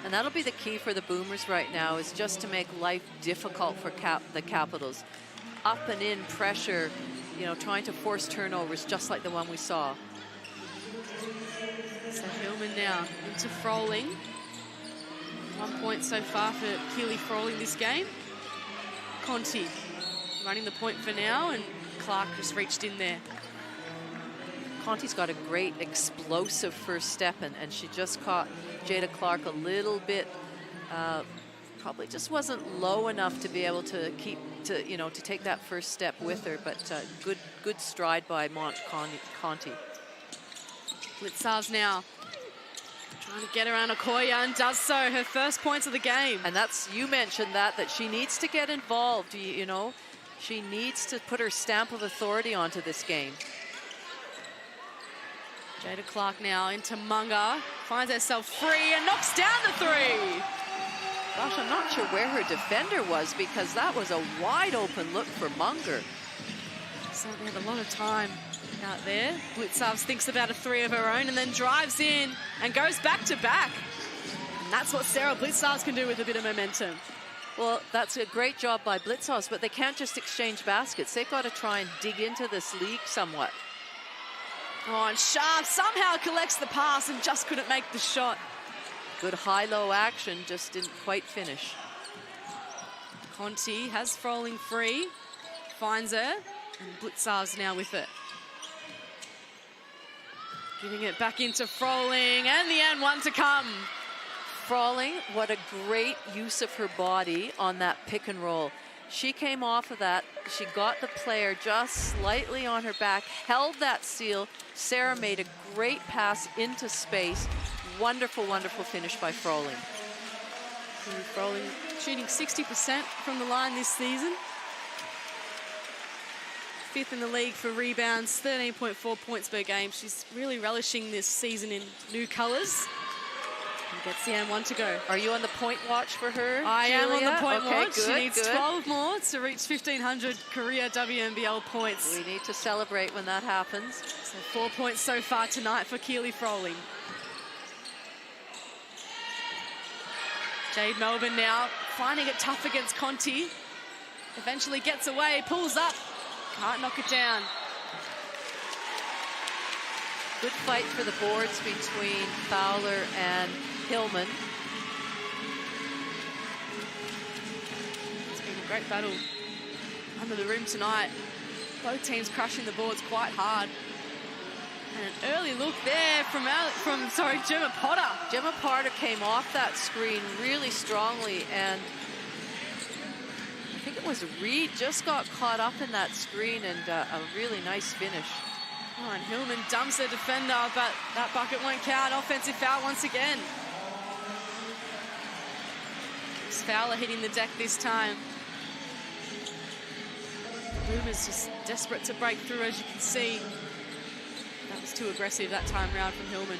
And that'll be the key for the Boomers right now, is just to make life difficult for the Capitals. Up and in pressure, you know, trying to force turnovers just like the one we saw. So Hillman now into Froling. 1 point so far for Keely Froling this game. Conti running the point for now, and Clark just reached in there. Conti's got a great explosive first step, and she just caught Jada Clark a little bit, probably just wasn't low enough to be able to to take that first step with her, but good stride by Conti. Blitzovs now trying to get around Okoye, and does so. Her first points of the game. And that's, you mentioned that she needs to get involved. You know, she needs to put her stamp of authority onto this game. Jada Clark now into Munga, finds herself free and knocks down the three. Gosh, I'm not sure where her defender was, because that was a wide open look for Munger. So they have a lot of time out there. Blitzovs thinks about a three of her own and then drives in and goes back to back. And that's what Sarah Blitzovs can do with a bit of momentum. Well, that's a great job by Blitzovs, but they can't just exchange baskets. They've got to try and dig into this league somewhat. Oh, and Sharp somehow collects the pass and just couldn't make the shot. Good high-low action, just didn't quite finish. Conti has Froling free, finds her, And Blitzar's now with it. Giving it back into Froling, and the and one to come. Froling, what a great use of her body on that pick and roll. She came off of that. She got the player just slightly on her back, held that seal. Sarah made a great pass into space. Wonderful, wonderful finish by Froling. Froling shooting 60% from the line this season. 5th in the league for rebounds, 13.4 points per game. She's really relishing this season in new colours. And gets the and one to go. Are you on the point watch for her, I am on the point watch. Good, she needs good. 12 more to reach 1,500 career WNBL points. We need to celebrate when that happens. So 4 points so far tonight for Keely Froling. Jade Melbourne now finding it tough against Conti. Eventually gets away, pulls up, can't knock it down. Good fight for the boards between Fowler and Hillman. It's been a great battle under the rim tonight. Both teams crushing the boards quite hard. And an early look there from Gemma Potter. Gemma Potter came off that screen really strongly, and I think it was Reed just got caught up in that screen, and a really nice finish. Oh, and Hillman dumps the defender, but that bucket won't count. Offensive foul once again. It's Fowler hitting the deck this time. Boomers just desperate to break through, as you can see. That was too aggressive that time round from Hillman.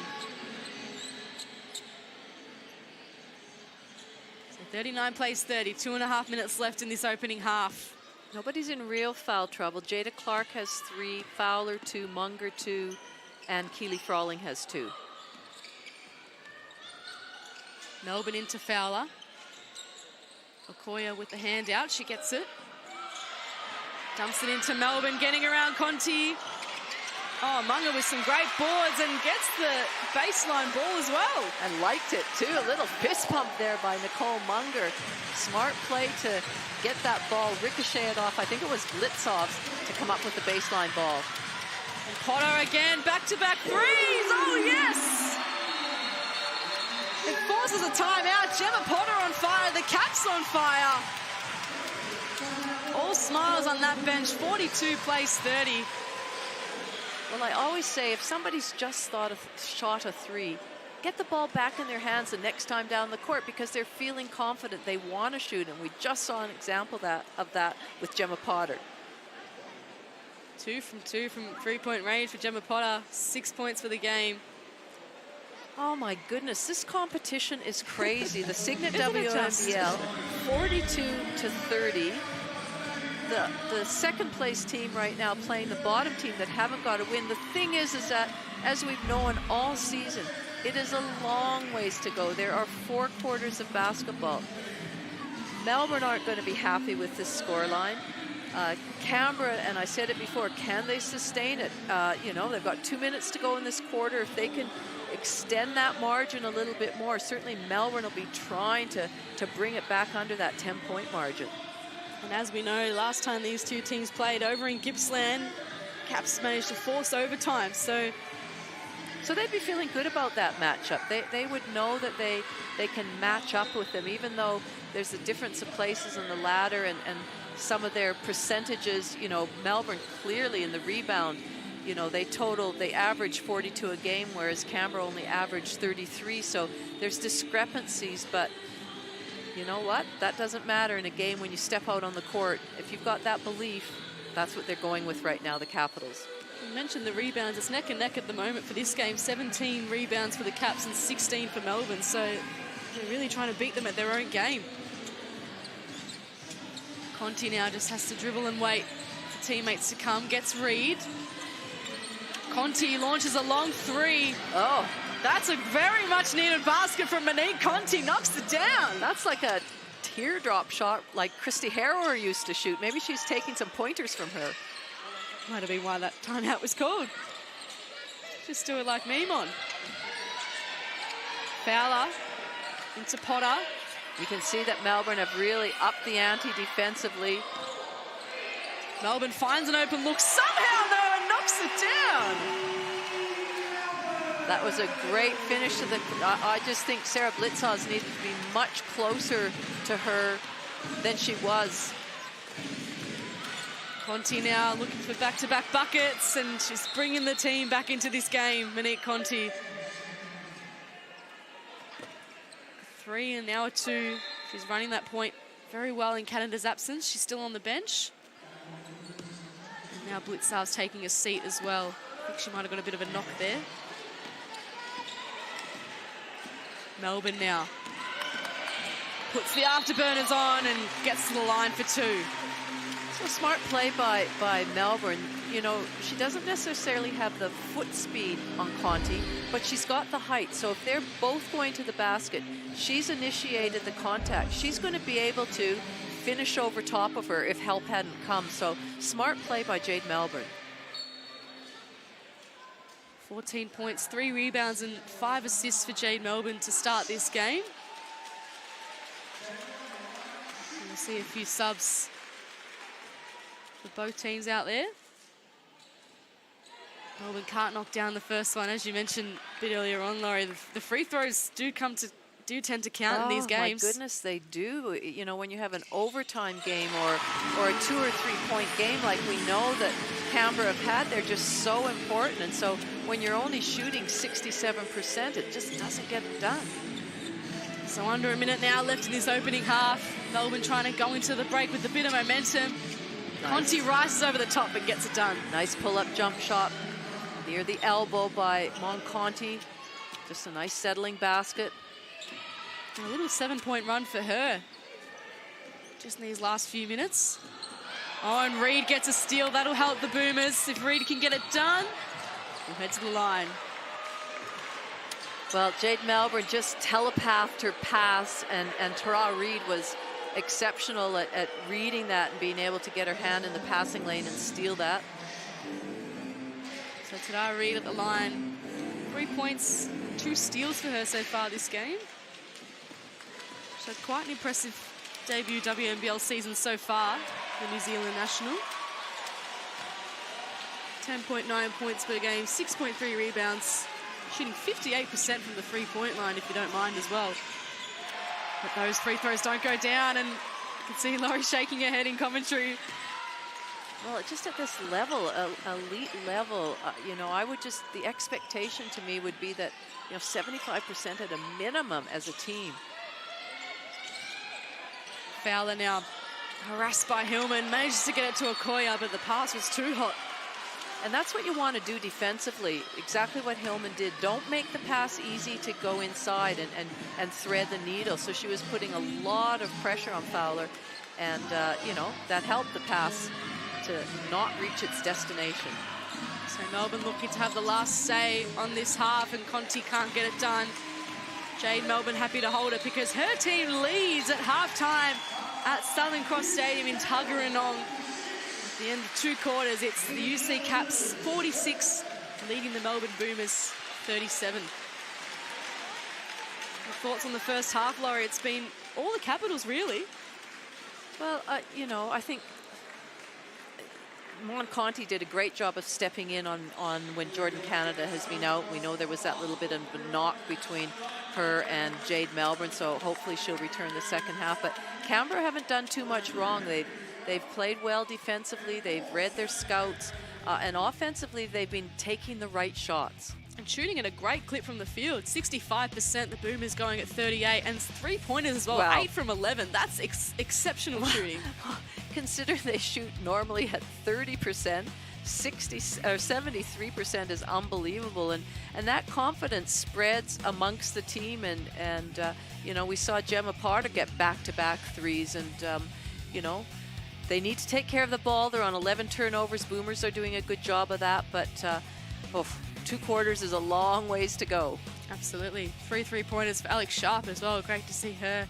So 39 plays 30, 2.5 minutes left in this opening half. Nobody's in real foul trouble. Jada Clark has 3, Fowler 2, Munger 2, and Keely Froling has 2. Melbourne into Fowler. Okoye with the hand out, she gets it. Dumps it into Melbourne, getting around Conti. Oh, Munger with some great boards and gets the baseline ball as well. And liked it too, a little fist pump there by Nicole Munger. Smart play to get that ball ricocheted off. I think it was Blitzov's to come up with the baseline ball. And Potter again, back-to-back threes. Oh, yes! It forces a timeout. Gemma Potter on fire. The Caps on fire. All smiles on that bench. 42 plays 30. Well, I always say if somebody's just shot a 3, get the ball back in their hands the next time down the court, because they're feeling confident. They want to shoot, and we just saw an example of that with Gemma Potter. 2 from 2 from three-point range for Gemma Potter. 6 points for the game. Oh my goodness, this competition is crazy. The Cygnett WNBL, 42-30. The second place team right now playing the bottom team that haven't got a win. The thing is that, as we've known all season, it is a long ways to go. There are 4 quarters of basketball. Melbourne aren't going to be happy with this scoreline. Canberra, and I said it before, can they sustain it? You know, they've got 2 minutes to go in this quarter. If they can extend that margin a little bit more, certainly Melbourne will be trying to bring it back under that 10-point margin. And as we know, last time these two teams played over in Gippsland, Caps managed to force overtime. So they'd be feeling good about that matchup. They would know that they can match up with them, even though there's a difference of places in the ladder and some of their percentages. You know, Melbourne clearly in the rebound, you know, they average 42 a game, whereas Canberra only averaged 33. So there's discrepancies, but you know what? That doesn't matter in a game when you step out on the court. If you've got that belief, that's what they're going with right now, the Capitals. You mentioned the rebounds. It's neck and neck at the moment for this game. 17 rebounds for the Caps and 16 for Melbourne. So they're really trying to beat them at their own game. Conti now just has to dribble and wait for teammates to come. Gets Reed. Conti launches a long 3. Oh. That's a very much needed basket from Monique Conti. Knocks it down. That's like a teardrop shot like Christy Harrower used to shoot. Maybe she's taking some pointers from her. Might have been why that timeout was called. Just do it like Memon. Fowler into Potter. You can see that Melbourne have really upped the ante defensively. Melbourne finds an open look somehow, though, and knocks it down. That was a great finish to the... I just think Sarah Blitzhaus needed to be much closer to her than she was. Conti now looking for back-to-back buckets, and she's bringing the team back into this game. Monique Conti. 3 and now a 2. She's running that point very well in Canada's absence. She's still on the bench. And now Blitzhaus taking a seat as well. I think she might have got a bit of a knock there. Melbourne now puts the afterburners on and gets to the line for 2. So a smart play by Melbourne. You know, she doesn't necessarily have the foot speed on Conti, but she's got the height. So if they're both going to the basket, she's initiated the contact. She's going to be able to finish over top of her if help hadn't come. So smart play by Jade Melbourne. 14 points, 3 rebounds and 5 assists for Jade Melbourne to start this game. And we'll see a few subs for both teams out there. Melbourne can't knock down the first one, as you mentioned a bit earlier on, Laurie. The free throws do tend to count in these games. Oh my goodness, they do. You know, when you have an overtime game or a 2 or 3 point game like we know that Canberra have had, they're just so important. And so when you're only shooting 67%, it just doesn't get it done. So under a minute now left in this opening half. Melbourne trying to go into the break with a bit of momentum. Nice. Conti rises over the top and gets it done. Nice pull-up jump shot near the elbow by Conti. Just a nice settling basket. A little 7-point run for her just in these last few minutes. Oh, and Reid gets a steal. That'll help the Boomers. If Reid can get it done, we'll head to the line. Well, Jade Melbourne just telepathed her pass, and Tara Reid was exceptional at reading that and being able to get her hand in the passing lane and steal that. So Tara Reid at the line. 3 points, 2 steals for her so far this game. She's had quite an impressive debut WNBL season so far, the New Zealand national. 10.9 points per game, 6.3 rebounds, shooting 58% from the 3-point line, if you don't mind as well. But those free throws don't go down, and you can see Laurie shaking her head in commentary. Well, just at this level, elite level, you know, the expectation to me would be that, you know, 75% at a minimum as a team. Fowler now harassed by Hillman, manages to get it to Okoye, but the pass was too hot. And that's what you want to do defensively, exactly what Hillman did. Don't make the pass easy to go inside and thread the needle. So she was putting a lot of pressure on Fowler, and, you know, that helped the pass to not reach its destination. So Melbourne looking to have the last say on this half, and Conti can't get it done. Jade Melbourne happy to hold it because her team leads at halftime at Southern Cross Stadium in Tuggeranong. At the end of 2 quarters, it's the UC Caps 46 leading the Melbourne Boomers 37. Your thoughts on the first half, Laurie? It's been all the Capitals, really. Well, you know, I think Conti did a great job of stepping in on when Jordan Canada has been out. We know there was that little bit of a knock between her and Jade Melbourne, so hopefully she'll return the second half. But Canberra haven't done too much wrong. They've played well defensively. They've read their scouts, and offensively they've been taking the right shots. And shooting at a great clip from the field. 65%, the Boomers going at 38, and 3-pointers as well. Wow. 8 from 11. That's exceptional shooting. Consider they shoot normally at 30%. 73% is unbelievable, and that confidence spreads amongst the team, and you know, we saw Gemma Parter get back-to-back threes, and you know, they need to take care of the ball. They're on 11 turnovers. Boomers are doing a good job of that, but 2 quarters is a long ways to go. Absolutely. 3 3-pointers for Alex Sharp as well. Great to see her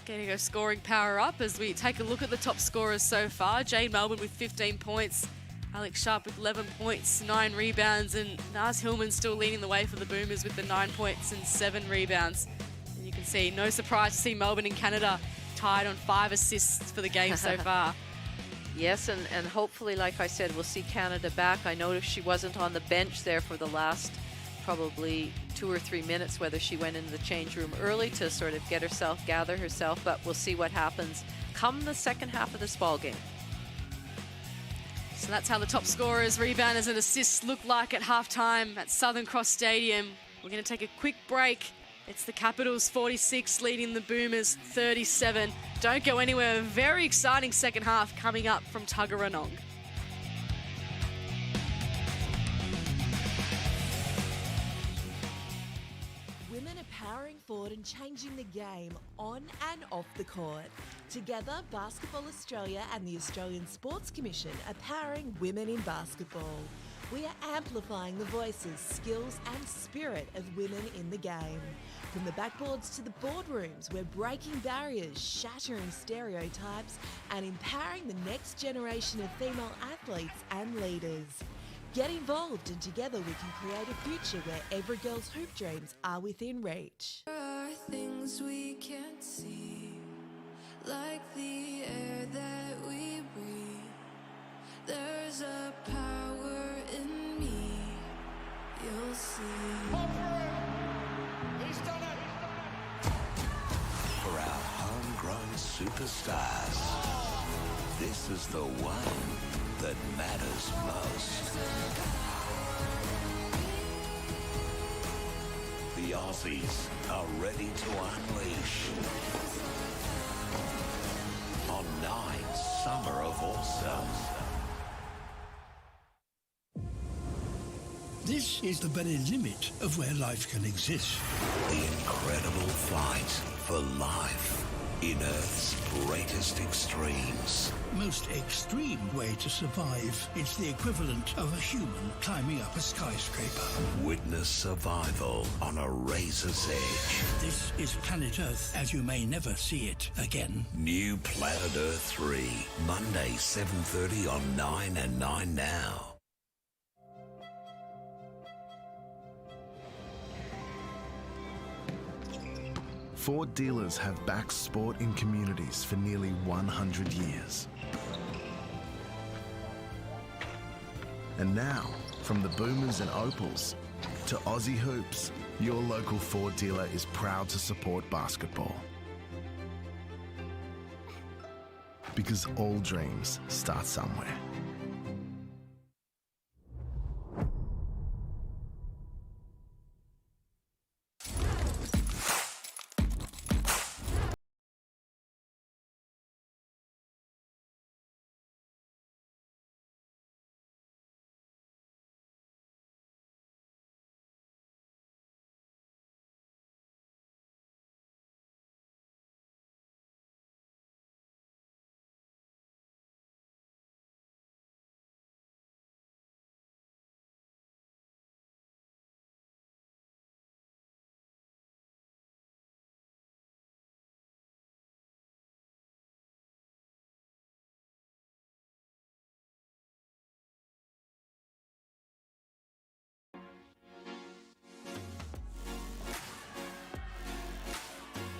getting her scoring power up as we take a look at the top scorers so far. Jade Melbourne with 15 points. Alex Sharp with 11 points, 9 rebounds, and Naz Hillman still leading the way for the Boomers with the 9 points and 7 rebounds. And you can see, no surprise to see Melbourne and Canada tied on 5 assists for the game so far. Yes, and hopefully, like I said, we'll see Canada back. I noticed she wasn't on the bench there for the last probably 2 or 3 minutes, whether she went into the change room early to sort of get herself, gather herself, but we'll see what happens come the second half of this ball game. So that's how the top scorers, rebounders and assists look like at halftime at Southern Cross Stadium. We're going to take a quick break. It's the Capitals 46 leading the Boomers 37. Don't go anywhere. A very exciting second half coming up from Tuggeranong. Women are powering forward and changing the game on and off the court. Together, Basketball Australia and the Australian Sports Commission are powering women in basketball. We are amplifying the voices, skills and spirit of women in the game. From the backboards to the boardrooms, we're breaking barriers, shattering stereotypes and empowering the next generation of female athletes and leaders. Get involved and together we can create a future where every girl's hoop dreams are within reach. There are things we can't see, like the air that we breathe. There's a power in me, you'll see. He's done it! For our homegrown superstars, this is the one that matters most. The Aussies are ready to unleash on 9 Summer of Awesome. This is the very limit of where life can exist. The incredible fight for life in Earth's greatest extremes. Most extreme way to survive. It's the equivalent of a human climbing up a skyscraper. Witness survival on a razor's edge. This is planet Earth as you may never see it again. New Planet Earth 3, Monday 7:30 on 9 and 9 Now. Ford dealers have backed sport in communities for nearly 100 years. And now, from the Boomers and Opals to Aussie Hoops, your local Ford dealer is proud to support basketball. Because all dreams start somewhere.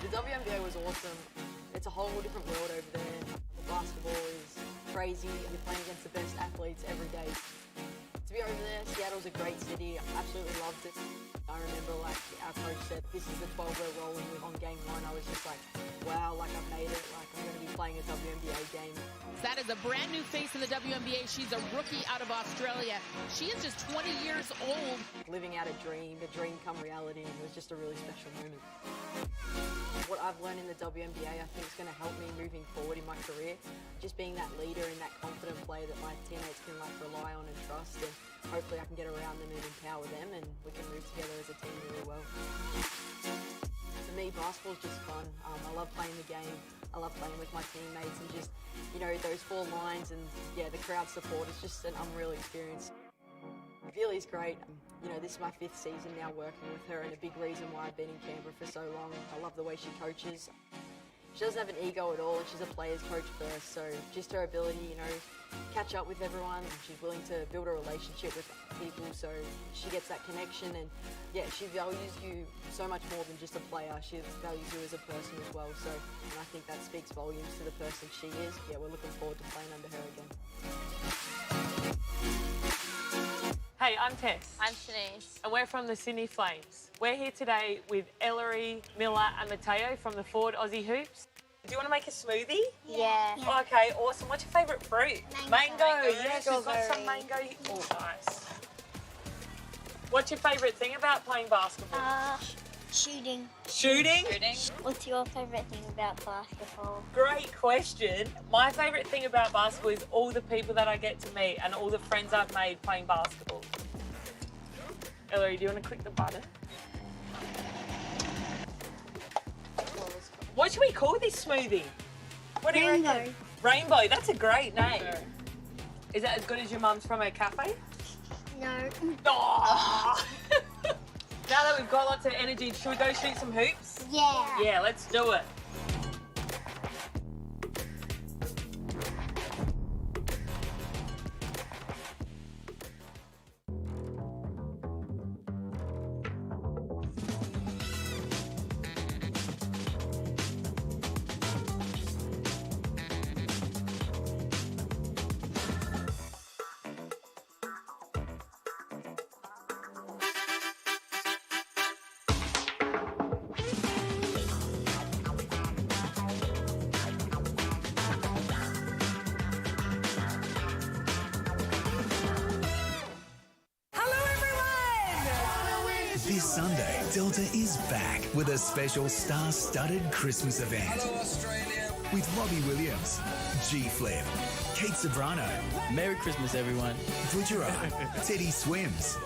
The WNBA was awesome. It's a whole different world over there. The basketball is crazy. You're playing against the best athletes every day. To be over there, Seattle's a great city. I absolutely loved it. I remember like our coach said, this is the 12 we're rolling with on game 1. I was just like, wow, like I've made it. Like I'm going to be playing a WNBA game. That is a brand new face in the WNBA. She's a rookie out of Australia. She is just 20 years old. Living out a dream come reality, and it was just a really special moment. What I've learned in the WNBA, I think is going to help me moving forward in my career. Just being that leader and that confident player that my teammates can like rely on and trust, and hopefully I can get around them and empower them, and we can move together as a team really well. For me, basketball is just fun. I love playing the game. I love playing with my teammates and just, you know, those 4 lines and yeah, the crowd support. It's just an unreal experience. Villy's great. You know, this is my 5th season now working with her, and a big reason why I've been in Canberra for so long. I love the way she coaches. She doesn't have an ego at all, and she's a player's coach first. So just her ability, you know, catch up with everyone. And she's willing to build a relationship with people, so she gets that connection. And yeah, she values you so much more than just a player. She values you as a person as well. So, and I think that speaks volumes to the person she is. Yeah, we're looking forward to playing under her again. Hey, I'm Tess. I'm Shanice. And we're from the Sydney Flames. We're here today with Ellery, Miller and Mateo from the Forward Aussie Hoops. Do you want to make a smoothie? Yeah. Oh, okay, awesome. What's your favourite fruit? Mango. Yes, we've got some Strawberry. mango. Oh, nice. What's your favourite thing about playing basketball? Shooting. Shooting? What's your favourite thing about basketball? Great question. My favourite thing about basketball is all the people that I get to meet and all the friends I've made playing basketball. Ellery, do you want to click the button? What should we call this smoothie? What do you reckon? Rainbow. That's a great name. Is that as good as your mum's from her cafe? No. Oh. Now that we've got lots of energy, should we go shoot some hoops? Yeah. Yeah, let's do it. This Sunday, Delta is back with a special star-studded Christmas event. Hello, Australia. With Robbie Williams, G-Flip, Kate Sobrano, Merry Christmas, everyone, Butchera, Teddy Swims,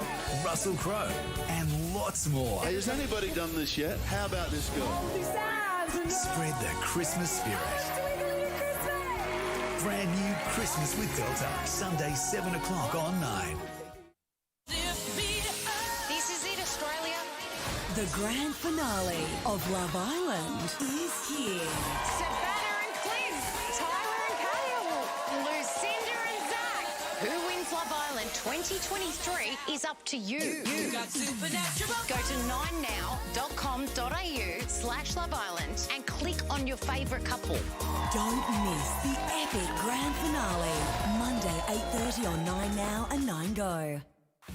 Russell Crowe, and lots more. Hey, has anybody done this yet? How about this girl? Spread the Christmas spirit. Brand new Christmas with Delta, Sunday 7 o'clock on 9. The grand finale of Love Island is here. Savannah and Cliff, Tyler and Kale, Lucinda and Zach. Who wins Love Island 2023 is up to you. Go to 9now.com.au/Love Island and click on your favourite couple. Don't miss the epic grand finale. Monday, 8:30 on 9Now and 9Go.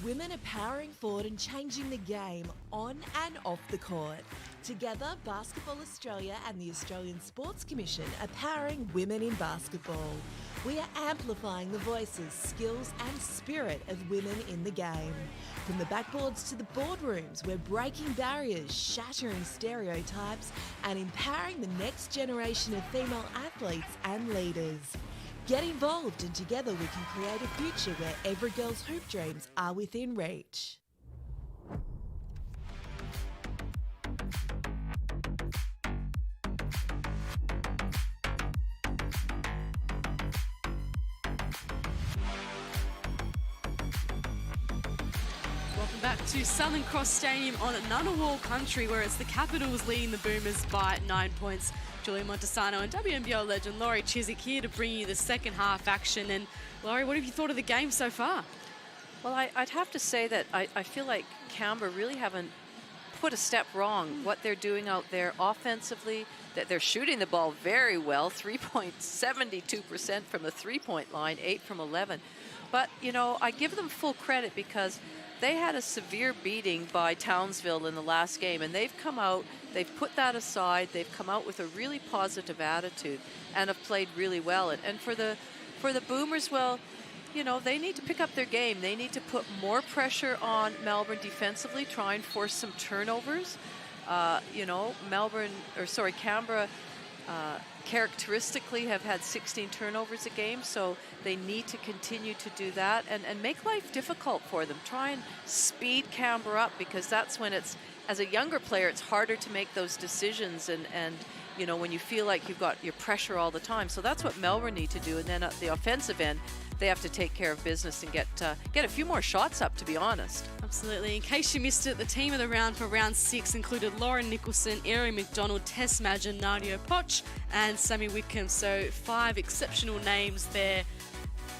Women are powering forward and changing the game on and off the court. Together, Basketball Australia and the Australian Sports Commission are powering women in basketball. We are amplifying the voices, skills and spirit of women in the game. From the backboards to the boardrooms, we're breaking barriers, shattering stereotypes and empowering the next generation of female athletes and leaders. Get involved and together we can create a future where every girl's hoop dreams are within reach. Welcome back to Southern Cross Stadium on Ngunnawal country, where it's the Capitals leading the Boomers by 9 points. Julia Montesano and WNBL legend Laurie Chiswick here to bring you the second half action. And Laurie, what have you thought of the game so far? Well, I'd have to say that I feel like Canberra really haven't put a step wrong. What they're doing out there offensively, that they're shooting the ball very well, 3.72% from the three-point line, 8 from 11. But, you know, I give them full credit because they had a severe beating by Townsville in the last game, and they've come out, they've put that aside, they've come out with a really positive attitude and have played really well. And for the Boomers, well, you know, they need to pick up their game. They need to put more pressure on Melbourne defensively, try and force some turnovers. You know, Canberra characteristically have had 16 turnovers a game, so they need to continue to do that and make life difficult for them. Try and speed Canberra up, because that's when it's, as a younger player, it's harder to make those decisions and you know, when you feel like you've got your pressure all the time. So that's what Melbourne need to do. And then at the offensive end, they have to take care of business and get a few more shots up, to be honest. Absolutely. In case you missed it, the team of the round for round 6 included Lauren Nicholson, Erin McDonald, Tess Madgen, Nadia Poch, and Sammy Whitcomb. So 5 exceptional names there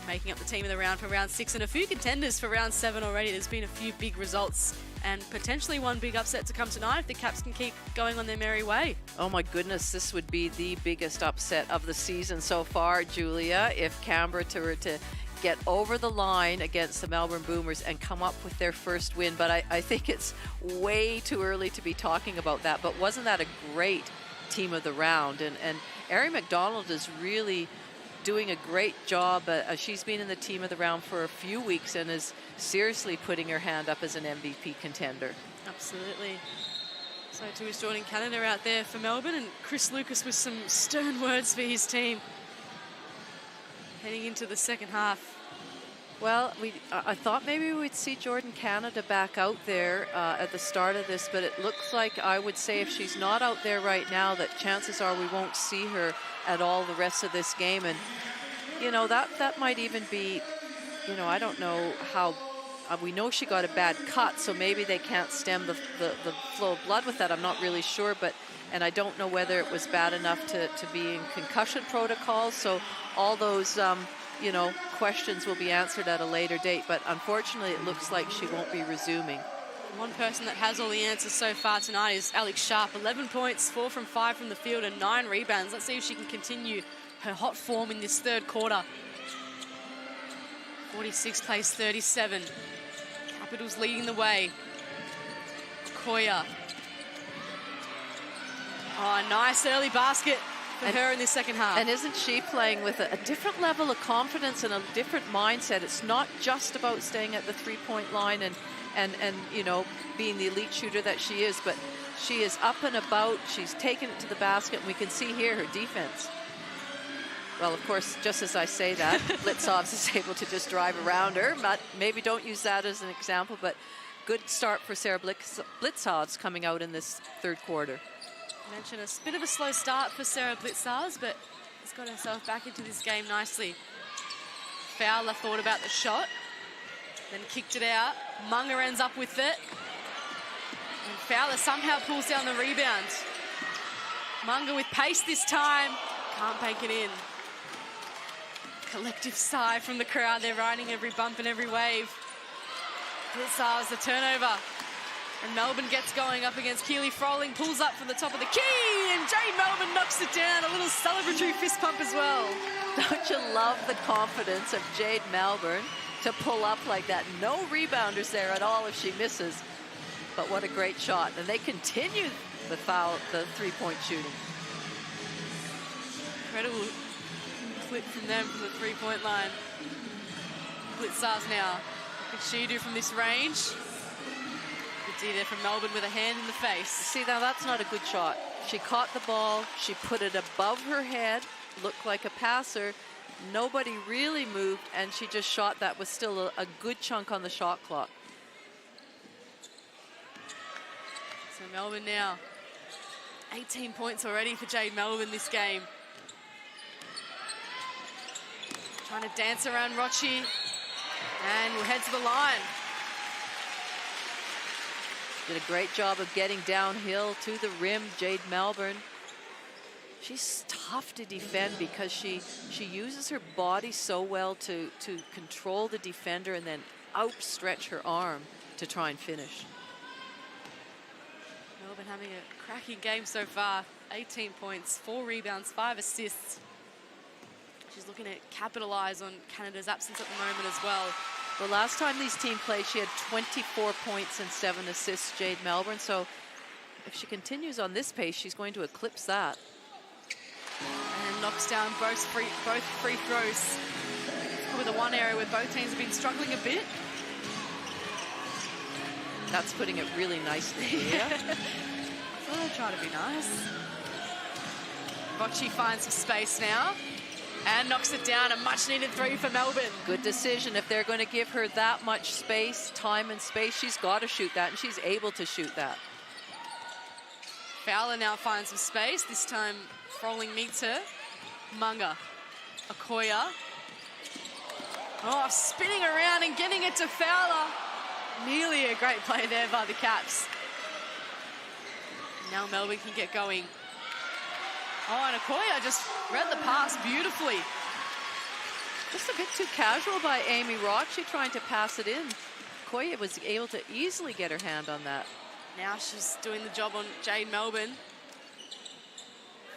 making up the team of the round for round 6, and a few contenders for round 7 already. There's been a few big results and potentially one big upset to come tonight if the Caps can keep going on their merry way. Oh my goodness, this would be the biggest upset of the season so far, Julia, if Canberra were to get over the line against the Melbourne Boomers and come up with their first win. But I think it's way too early to be talking about that. But wasn't that a great team of the round? And Erin McDonald is really doing a great job. She's been in the team of the round for a few weeks and is seriously putting her hand up as an MVP contender. Absolutely. So too is Jordan Canada out there for Melbourne, and Chris Lucas with some stern words for his team heading into the second half. Well, I thought maybe we'd see Jordan Canada back out there at the start of this, but it looks like, I would say, if she's not out there right now, that chances are we won't see her at all the rest of this game. And, you know, that might even be, you know, I don't know how, we know she got a bad cut, so maybe they can't stem the flow of blood with that. I'm not really sure, and I don't know whether it was bad enough to be in concussion protocols. So all those, you know, questions will be answered at a later date, but unfortunately it looks like she won't be resuming. One person that has all the answers so far tonight is Alex Sharp. 11 points, 4 from 5 from the field, and 9 rebounds. Let's see if she can continue her hot form in this third quarter. 46 plays 37. Capitals leading the way. Koya. Oh, nice early basket for her in this second half. And isn't she playing with a different level of confidence and a different mindset? It's not just about staying at the three-point line and you know, being the elite shooter that she is, but she is up and about. She's taken it to the basket, and we can see here her defense. Well, of course, just as I say that, Blitzovs is able to just drive around her, but maybe don't use that as an example, but good start for Sarah Blitzovs coming out in this third quarter. I mentioned a bit of a slow start for Sarah Blitzovs, but has got herself back into this game nicely. Fowler thought about the shot, then kicked it out. Munger ends up with it. And Fowler somehow pulls down the rebound. Munger with pace this time. Can't bank it in. Collective sigh from the crowd. They're riding every bump and every wave. Blitzovs the turnover. And Melbourne gets going up against Keely Froling. Pulls up from the top of the key. And Jade Melbourne knocks it down. A little celebratory fist pump as well. Don't you love the confidence of Jade Melbourne to pull up like that? No rebounders there at all if she misses. But what a great shot. And they continue the three-point shooting. Incredible clip from them from the three-point line. Blitzovs now. What can she do from this range? Good D there from Melbourne with a hand in the face. See, now that's not a good shot. She caught the ball. She put it above her head. Looked like a passer. Nobody really moved, and she just shot that with still a good chunk on the shot clock. So Melbourne now, 18 points already for Jade Melbourne this game. Trying to dance around Rochi, and we'll head to the line. Did a great job of getting downhill to the rim, Jade Melbourne. She's tough to defend because she uses her body so well to control the defender and then outstretch her arm to try and finish. Melbourne having a cracking game so far. 18 points, 4 rebounds, 5 assists. She's looking to capitalise on Canada's absence at the moment as well. The last time these teams played, she had 24 points and 7 assists, Jade Melbourne. So if she continues on this pace, she's going to eclipse that. And knocks down both free throws. Probably the one area where both teams have been struggling a bit. That's putting it really nicely here. Thought I'd try to be nice. Rochi finds some space now and knocks it down. A much needed 3 for Melbourne. Good decision. If they're going to give her that much space, time and space, she's got to shoot that, and she's able to shoot that. Fowler now finds some space. This time, Froling meets her. Munga. Okoya. Oh, spinning around and getting it to Fowler. Nearly a great play there by the Caps. Now Melbourne can get going. Oh, and Okoya just read the pass beautifully. Just a bit too casual by Amy Roche trying to pass it in. Okoya was able to easily get her hand on that. Now she's doing the job on Jade Melbourne.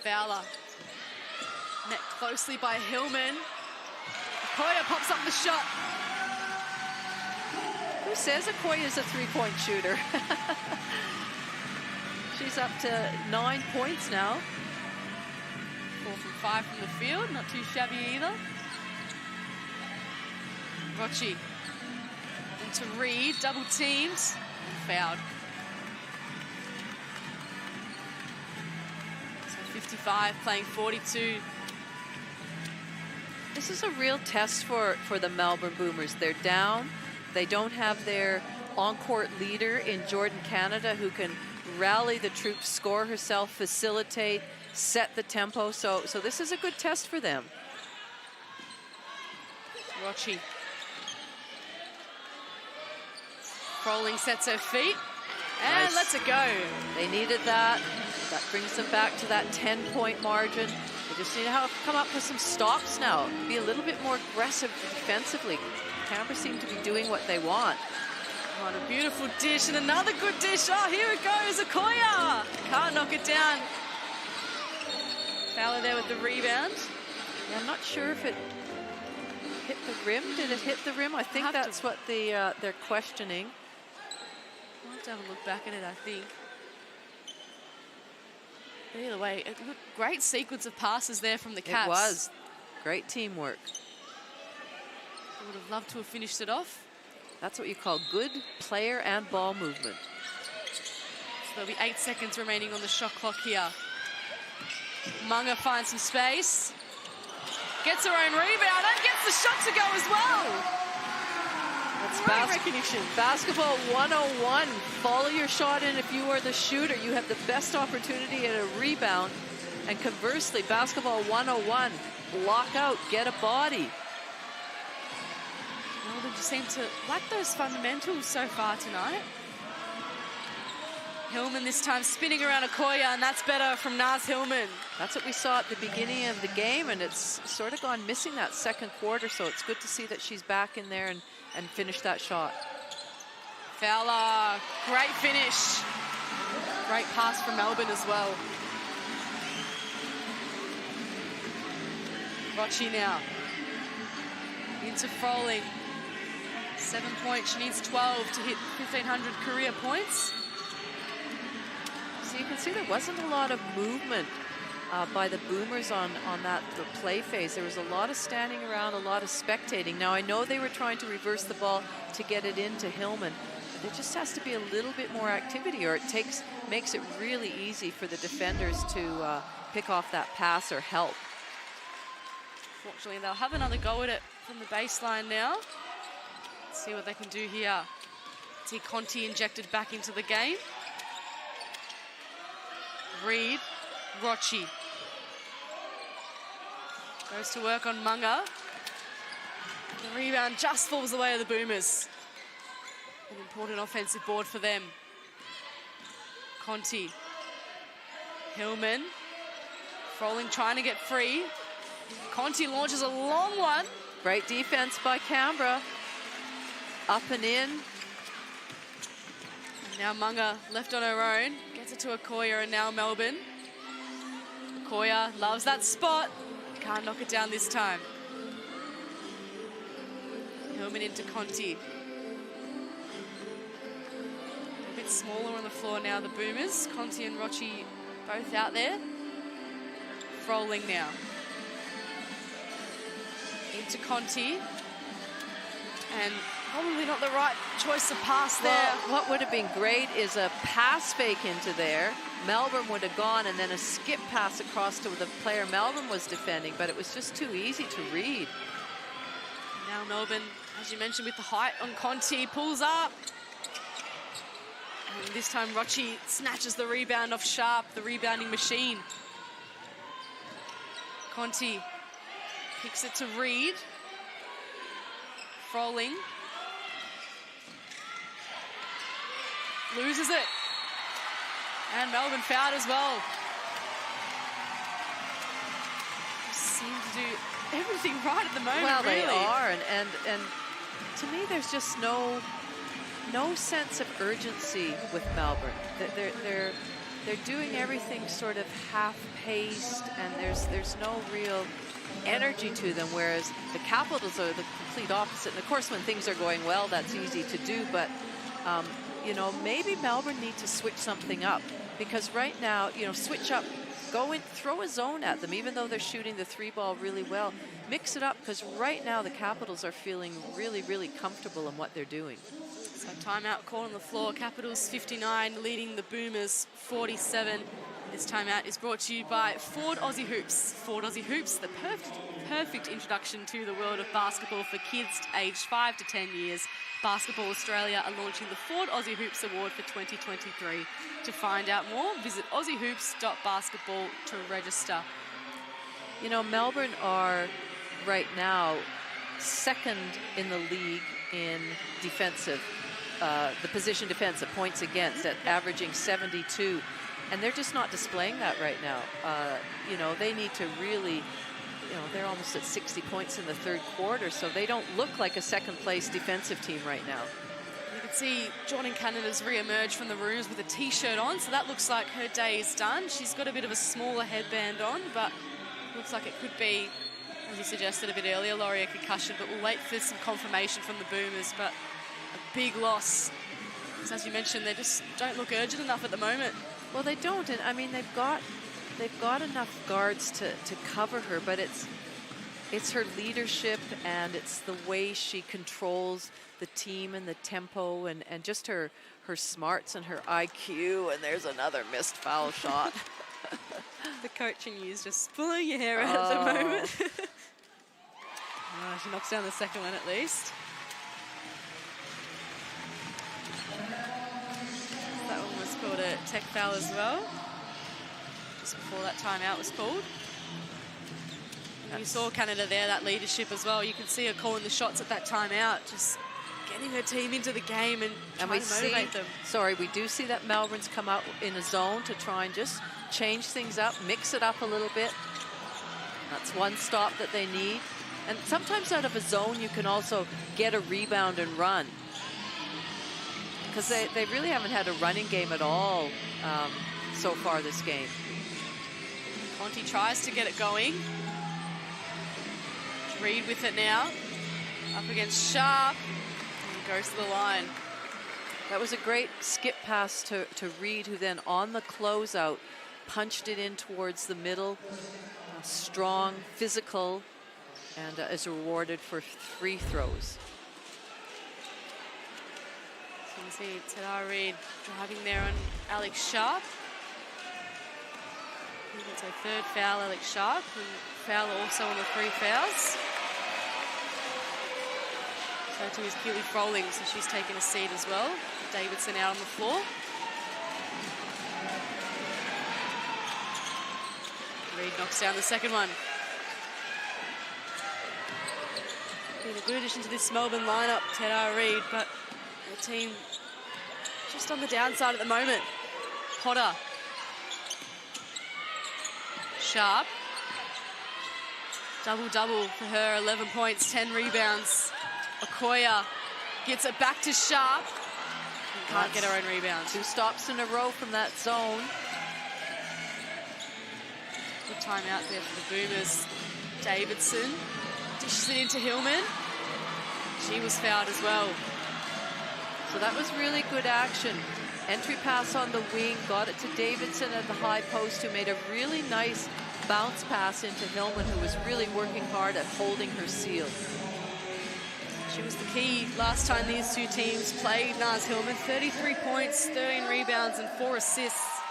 Fowler. Met closely by Hillman. Okoya pops up the shot. Who says Okoya is a three-point shooter? She's up to 9 points now. 4 from 5 from the field, not too shabby either. Rochi into Reed, double teamed, and fouled. So 55 playing 42. This is a real test for the Melbourne Boomers. They're down. They don't have their on-court leader in Jordan Canada who can rally the troops, score herself, facilitate, set the tempo. So this is a good test for them. Rochi. Froling sets her feet and Nice. lets it go. They needed that. That brings them back to that 10-point margin. They just need to come up with some stops now. Be a little bit more aggressive defensively. Canberra seem to be doing what they want. What a beautiful dish and another good dish. Oh, here it goes, Okoya. Can't knock it down. Fowler there with the rebound. Yeah, I'm not sure if it hit the rim. Did it hit the rim? I think that's what they're questioning. I'll have to have a look back at it, I think. But either way, a great sequence of passes there from the Caps. It was. Great teamwork. I would have loved to have finished it off. That's what you call good player and ball movement. So there'll be 8 seconds remaining on the shot clock here. Munga finds some space. Gets her own rebound and gets the shot to go as well. That's recognition. Basketball 101. Follow your shot in if you are the shooter. You have the best opportunity at a rebound. And conversely, basketball 101. Block out, get a body. Melbourne just seem to lack those fundamentals so far tonight. Hillman this time spinning around Okoya, and that's better from Naz Hillman. That's what we saw at the beginning of the game, and it's sort of gone missing that second quarter, so it's good to see that she's back in there and finish that shot. Fowler, great finish. Great pass from Melbourne as well. Rochi now. Into Froling. 7 points, she needs 12 to hit 1,500 career points. So you can see there wasn't a lot of movement by the Boomers on the play phase. There was a lot of standing around, a lot of spectating. Now, I know they were trying to reverse the ball to get it into Hillman, but there just has to be a little bit more activity, or it makes it really easy for the defenders to pick off that pass or help. Fortunately, they'll have another go at it from the baseline now. Let's see what they can do here. See Conti injected back into the game. Reed, Rochi. Goes to work on Munga. The rebound just falls away of the Boomers. An important offensive board for them. Conti. Hillman. Froling trying to get free. Conti launches a long one. Great defense by Canberra. Up and in. And now Munga left on her own. Gets it to Okoya, and now Melbourne. Okoya loves that spot. Can't knock it down this time. Hillman into Conti. A bit smaller on the floor now, the Boomers. Conti and Rochi both out there. Froling now. Into Conti. And probably not the right choice of pass there. Well, what would have been great is a pass fake into there. Melbourne would have gone, and then a skip pass across to the player Melbourne was defending, but it was just too easy to read. Now Melbourne, as you mentioned, with the height on Conti, pulls up. And this time Rochi snatches the rebound off Sharp, the rebounding machine. Conti kicks it to Reed. Froling. Loses it. And Melbourne fouled as well. Just seem to do everything right at the moment, well, really. They are, and to me, there's just no sense of urgency with Melbourne. They're doing everything sort of half-paced, and there's no real energy to them, whereas the Capitals are the complete opposite. And of course, when things are going well, that's easy to do, but you know, maybe Melbourne need to switch something up, because right now, you know, switch up, go in, throw a zone at them, even though they're shooting the 3-ball really well. Mix it up, because right now the Capitals are feeling really, really comfortable in what they're doing. So timeout call on the floor. Capitals 59 leading the Boomers 47. This timeout is brought to you by Ford Aussie Hoops. Ford Aussie Hoops, the perfect introduction to the world of basketball for kids aged 5 to 10 years. Basketball Australia are launching the Ford Aussie Hoops Award for 2023. To find out more, visit aussiehoops.basketball to register. You know, Melbourne are right now second in the league in defensive, the position defensive points against, at averaging 72. And they're just not displaying that right now. You know, they need to really, you know, they're almost at 60 points in the third quarter, so they don't look like a second-place defensive team right now. You can see Jordan Canada's re-emerged from the rooms with a T-shirt on, so that looks like her day is done. She's got a bit of a smaller headband on, but looks like it could be, as you suggested a bit earlier, Laurie, a concussion, but we'll wait for some confirmation from the Boomers. But a big loss. Because as you mentioned, they just don't look urgent enough at the moment. Well, they don't, and I mean, they've got enough guards to cover her, but it's her leadership, and it's the way she controls the team and the tempo, and just her smarts and her IQ. And there's another missed foul shot. The coaching is just pulling your hair out at the moment. She knocks down the second one at least. That one was called a tech foul as well, just before that timeout was called. And you saw Canada there, that leadership as well. You can see her calling the shots at that timeout, just getting her team into the game and trying to motivate them. Sorry, we do see that Melbourne's come out in a zone to try and just change things up, mix it up a little bit. That's one stop that they need. And sometimes out of a zone, you can also get a rebound and run, because they really haven't had a running game at all so far this game. Conti tries to get it going. Reed with it now. Up against Sharp. And goes to the line. That was a great skip pass to Reed, who then on the closeout punched it in towards the middle. Strong, physical, and is rewarded for free throws. So you see Tedar Reed driving there on Alex Sharp. It's a third foul, Alex Sharp, and foul also on the 3 fouls. So to his Keely Froling, so she's taken a seat as well. Davidson out on the floor. Reed knocks down the second one. Been a good addition to this Melbourne lineup, Tedar Reed, but the team just on the downside at the moment. Potter. Sharp. Double-double for her, 11 points, 10 rebounds. Okoye gets it back to Sharp. And can't get her own rebound. 2 stops in a row from that zone. Good timeout there for the Boomers. Davidson dishes it into Hillman. She was fouled as well. So that was really good action. Entry pass on the wing, got it to Davidson at the high post, who made a really nice bounce pass into Hillman, who was really working hard at holding her seal. She was the key last time these two teams played. Naz Hillman, 33 points, 13 rebounds and 4 assists.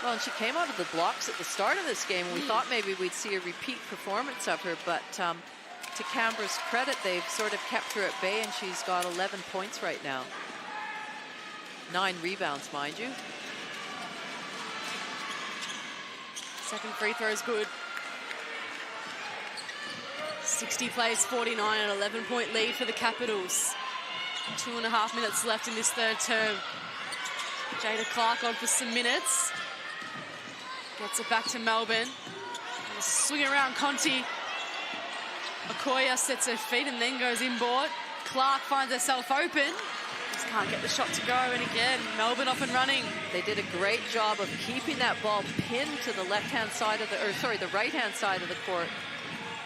Well, and she came out of the blocks at the start of this game, and we thought maybe we'd see a repeat performance of her, but to Canberra's credit, they've sort of kept her at bay, and she's got 11 points right now. 9 rebounds, mind you. Second free throw is good. 60 plays 49, an 11-point lead for the Capitals. 2.5 minutes left in this third term. Jada Clark on for some minutes. Gets it back to Melbourne. Swing around Conti. Okoye sets her feet and then goes inboard. Clark finds herself open. Just can't get the shot to go. And again, Melbourne up and running. They did a great job of keeping that ball pinned to the left-hand side of the, or sorry, the right-hand side of the court.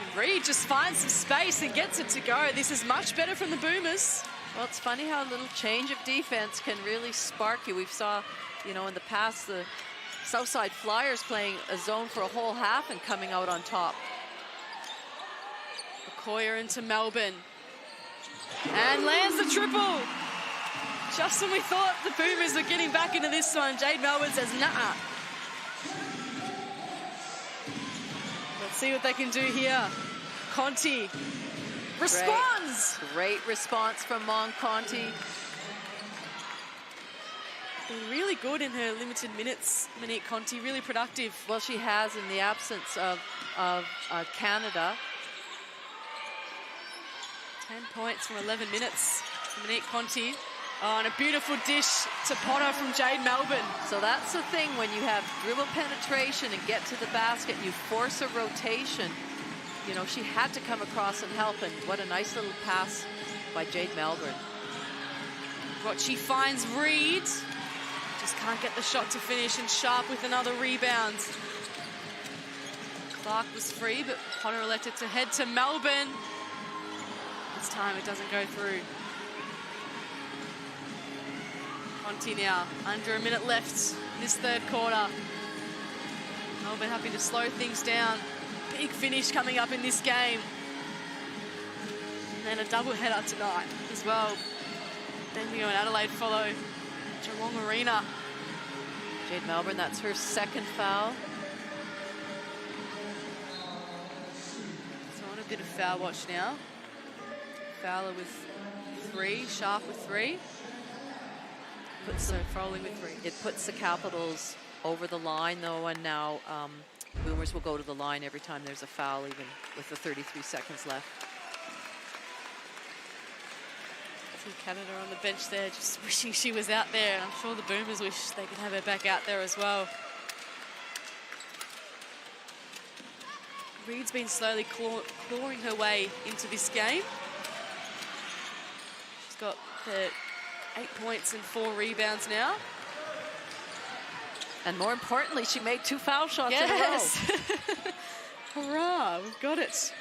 And Reed just finds some space and gets it to go. This is much better from the Boomers. Well, it's funny how a little change of defense can really spark you. We've saw, you know, in the past, the Southside Flyers playing a zone for a whole half and coming out on top. Okoye into Melbourne. And lands the triple. Just when we thought the Boomers were getting back into this one, Jade Melbourne says, nah. Let's see what they can do here. Conti responds. Great response from Mon Conti. Been really good in her limited minutes, Monique Conti, really productive. Well, she has in the absence of Canada. 10 points from 11 minutes from Monique Conti. Oh, and a beautiful dish to Potter from Jade Melbourne. So that's the thing, when you have dribble penetration and get to the basket, you force a rotation. You know, she had to come across and help, and what a nice little pass by Jade Melbourne. What she finds Reed. Just can't get the shot to finish, and Sharp with another rebound. Clark was free, but Potter elected to head to Melbourne. This time it doesn't go through. Conti now, under a minute left in this third quarter. Melbourne happy to slow things down. Big finish coming up in this game. And then a double header tonight as well. Bendigo and Adelaide follow Geelong Arena. Jade Melbourne, that's her second foul. So on a bit of foul watch now. Fowler with 3, Sharp with 3. So Froley with 3. It puts the Capitals over the line though, and now Boomers will go to the line every time there's a foul, even with the 33 seconds left. See Canada on the bench there, just wishing she was out there. I'm sure the Boomers wish they could have her back out there as well. Reed's been slowly clawing her way into this game. She's got the 8 points and 4 rebounds now. And more importantly, she made 2 foul shots in a row. Hurrah, we've got it.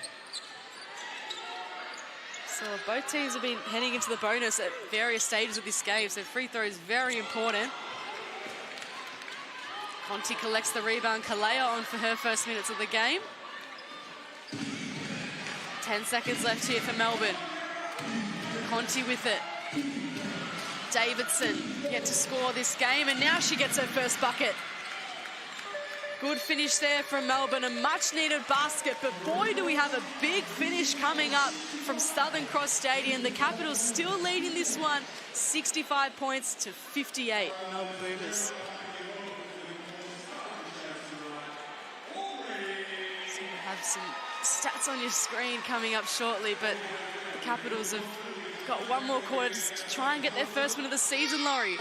So both teams have been heading into the bonus at various stages of this game, so free throw is very important. Conti collects the rebound. Kalea on for her first minutes of the game. 10 seconds left here for Melbourne. Conti with it. Davidson yet to score this game, and now she gets her first bucket. Good finish there from Melbourne, a much needed basket, but boy do we have a big finish coming up from Southern Cross Stadium. The Capitals still leading this one, 65 points to 58, the Melbourne Boomers. So you have some stats on your screen coming up shortly, but the Capitals have got one more quarter to try and get their first win of the season, Laurie.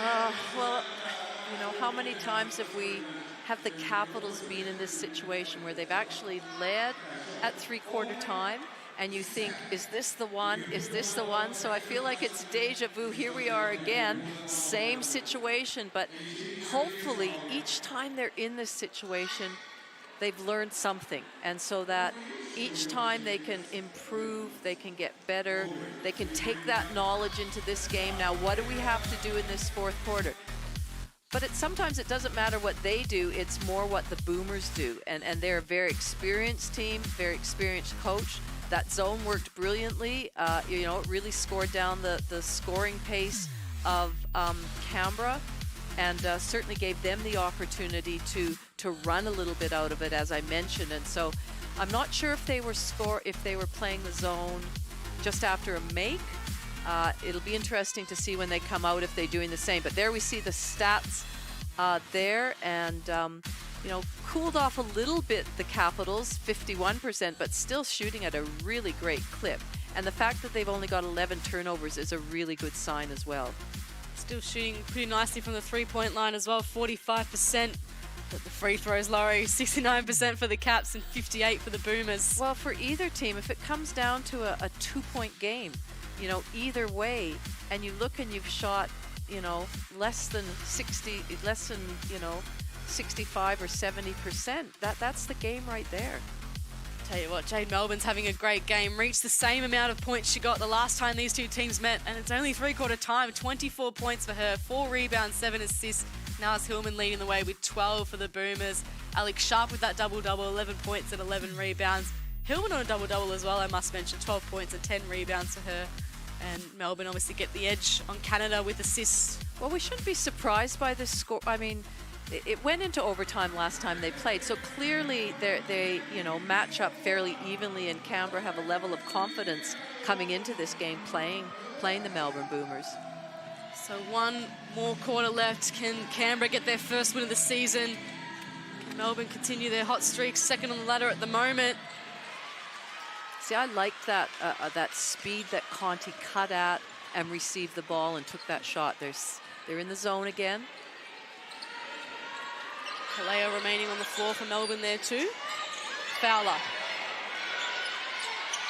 Well, you know, how many times have the Capitals been in this situation where they've actually led at three-quarter time, and you think, is this the one? Is this the one? So I feel like it's deja vu. Here we are again, same situation, but hopefully each time they're in this situation, they've learned something, and so that each time they can improve, they can get better, they can take that knowledge into this game. Now, what do we have to do in this fourth quarter? But sometimes it doesn't matter what they do, it's more what the Boomers do. And they're a very experienced team, very experienced coach. That zone worked brilliantly. You know, it really scored down the scoring pace of Canberra, and certainly gave them the opportunity to run a little bit out of it, as I mentioned. And so I'm not sure if they were playing the zone just after a make, It'll be interesting to see when they come out if they're doing the same. But there we see the stats there, and you know, cooled off a little bit, the Capitals, 51%, but still shooting at a really great clip. And the fact that they've only got 11 turnovers is a really good sign as well. Still shooting pretty nicely from the three-point line as well, 45%. But the free throws, Laurie, 69% for the Caps and 58% for the Boomers. Well, for either team, if it comes down to a two-point game, you know, either way, and you look and you've shot, you know, less than 65 or 70%, that's the game right there. Tell you what, Jade Melbourne's having a great game. Reached the same amount of points she got the last time these two teams met, and it's only three-quarter time. 24 points for her, 4 rebounds, 7 assists. Now it's Hillman leading the way with 12 for the Boomers. Alex Sharp with that double-double, 11 points and 11 rebounds. Hillman on a double-double as well, I must mention, 12 points and 10 rebounds for her. And Melbourne obviously get the edge on Canada with assists. Well, we shouldn't be surprised by this score. I mean, it went into overtime last time they played, so clearly they you know, match up fairly evenly, and Canberra have a level of confidence coming into this game playing the Melbourne Boomers. So one more quarter left. Can Canberra get their first win of the season? Can Melbourne continue their hot streak, second on the ladder at the moment? See, I like that that speed that Conti cut at and received the ball and took that shot. They're in the zone again. Kalea remaining on the floor for Melbourne there too. Fowler.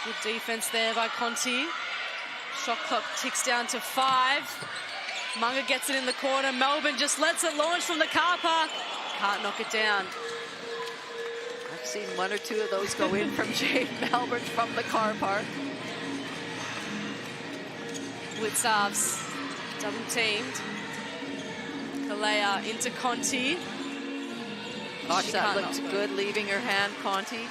Good defense there by Conti. Shot clock ticks down to 5. Munga gets it in the corner. Melbourne just lets it launch from the car park. Can't knock it down. I've seen one or two of those go in from Jade Melbourne from the car park. Blitzarves double teamed. Kalea into Conti. Gosh, that looked good leaving her hand, Conti.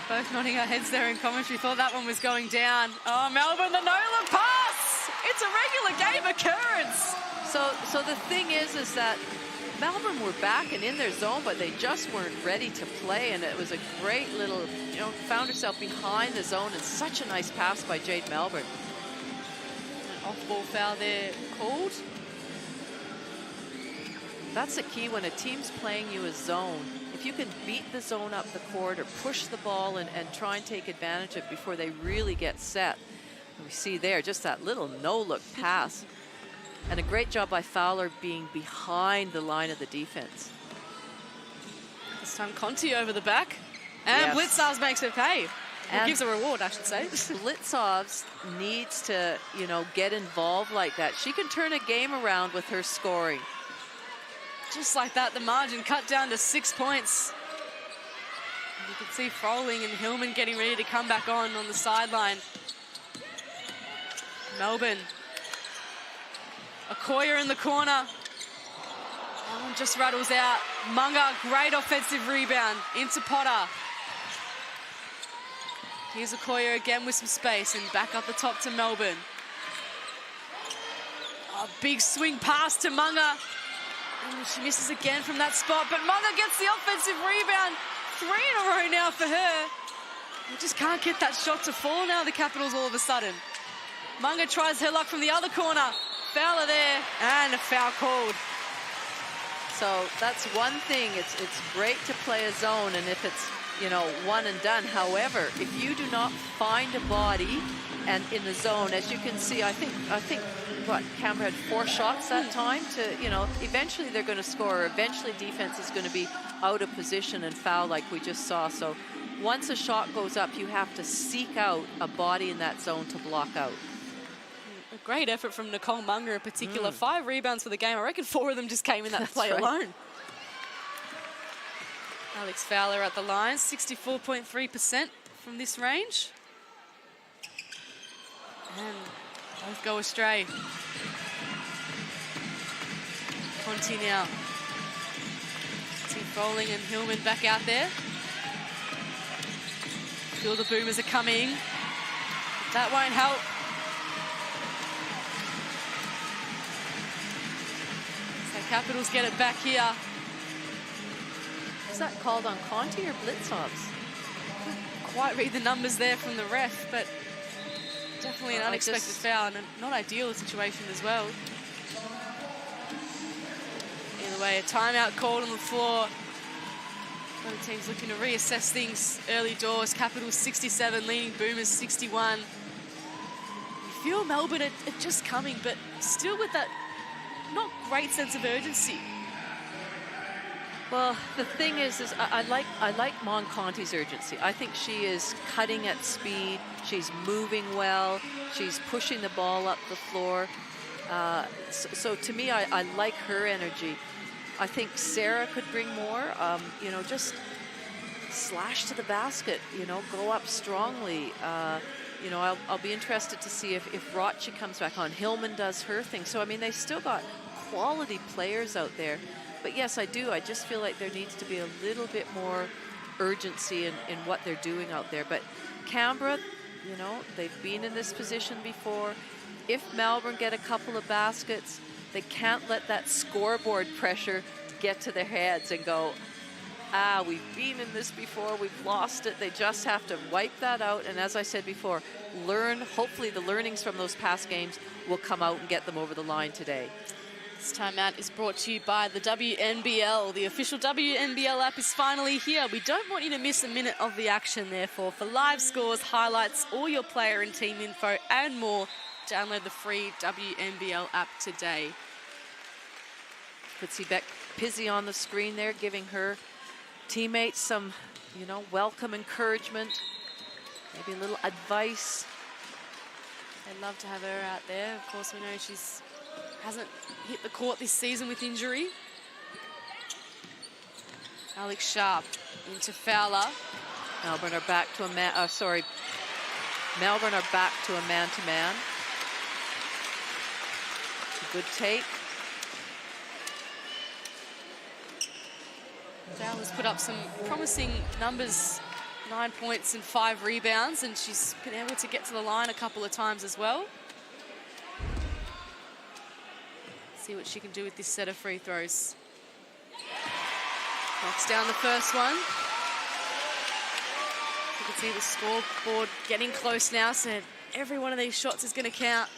Both nodding our heads there in commentary. Thought that one was going down. Oh, Melbourne, the no-look pass! It's a regular game occurrence. So the thing is that Melbourne were back and in their zone, but they just weren't ready to play, and it was a great little, you know, found herself behind the zone, and such a nice pass by Jade Melbourne. An off-ball foul there called. That's the key when a team's playing you a zone. If you can beat the zone up the court or push the ball and try and take advantage of it before they really get set. And we see there just that little no-look pass. And a great job by Fowler being behind the line of the defense. This time Conti over the back. And yes. Blitzarves makes it pay. Or gives a reward, I should say. Blitzarves needs to, you know, get involved like that. She can turn a game around with her scoring. Just like that, the margin cut down to 6 points. And you can see Froling and Hillman getting ready to come back on the sideline. Melbourne. Okoye in the corner. That one just rattles out. Munga, great offensive rebound into Potter. Here's Okoye again with some space and back up the top to Melbourne. A big swing pass to Munga. And she misses again from that spot, but Munga gets the offensive rebound. 3 in a row now for her. They just can't get that shot to fall now, the Capitals, all of a sudden. Munga tries her luck from the other corner. Fowler there, and a foul called. So that's one thing. It's great to play a zone, and if it's, you know, one and done. However, if you do not find a body and in the zone, as you can see, I think what, Canberra had 4 shots that time to, you know, eventually they're going to score. Eventually defense is going to be out of position and foul like we just saw. So once a shot goes up, you have to seek out a body in that zone to block out. A great effort from Nicole Munga in particular. 5 rebounds for the game. I reckon 4 of them just came in that play alone. Alex Fowler at the line, 64.3% from this range. And both go astray. Conti now. See Froling and Hillman back out there. Feel the Boomers are coming. That won't help. So Capitals get it back here. Is that called on Conti or Blitzarves? Couldn't quite read the numbers there from the ref, but definitely an unexpected foul and a not ideal situation as well. Either way, a timeout called on the floor. Both teams looking to reassess things early doors. Capitals 67, leading Boomers 61. You feel Melbourne are just coming, but still with that not great sense of urgency. Well, the thing is I like Monconti's urgency. I think she is cutting at speed. She's moving well. She's pushing the ball up the floor. So to me, I like her energy. I think Sarah could bring more. You know, just slash to the basket. You know, go up strongly. You know, I'll be interested to see if Rotchi comes back on. Hillman does her thing. So I mean, they still got quality players out there. But yes, I do. I just feel like there needs to be a little bit more urgency in what they're doing out there. But Canberra, you know, they've been in this position before. If Melbourne get a couple of baskets, they can't let that scoreboard pressure get to their heads and go, we've been in this before, we've lost it. They just have to wipe that out. And as I said before, hopefully the learnings from those past games will come out and get them over the line today. This timeout is brought to you by the WNBL. The official WNBL app is finally here. We don't want you to miss a minute of the action, therefore. For live scores, highlights, all your player and team info, and more, download the free WNBL app today. Could see Beck Pizzi on the screen there, giving her teammates some, you know, welcome encouragement, maybe a little advice. They'd love to have her out there. Of course, we know she's hasn't hit the court this season with injury. Alex Sharp into Fowler. Melbourne are back to a Melbourne are back to a man-to-man. Good take. Fowler's put up some promising numbers, 9 points and 5 rebounds, and she's been able to get to the line a couple of times as well. See what she can do with this set of free throws. Knocks down the first one. You can see the scoreboard getting close now, so every one of these shots is going to count.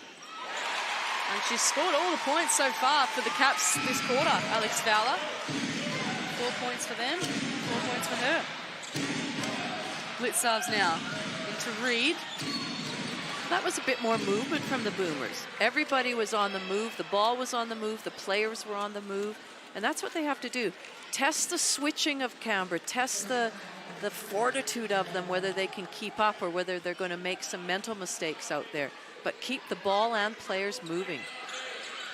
And she's scored all the points so far for the Caps this quarter, Alex Fowler. 4 points for them, 4 points for her. Blitzarves now into Reed. That was a bit more movement from the Boomers. Everybody was on the move. The ball was on the move. The players were on the move. And that's what they have to do. Test the switching of Canberra. Test the fortitude of them, whether they can keep up or whether they're going to make some mental mistakes out there. But keep the ball and players moving.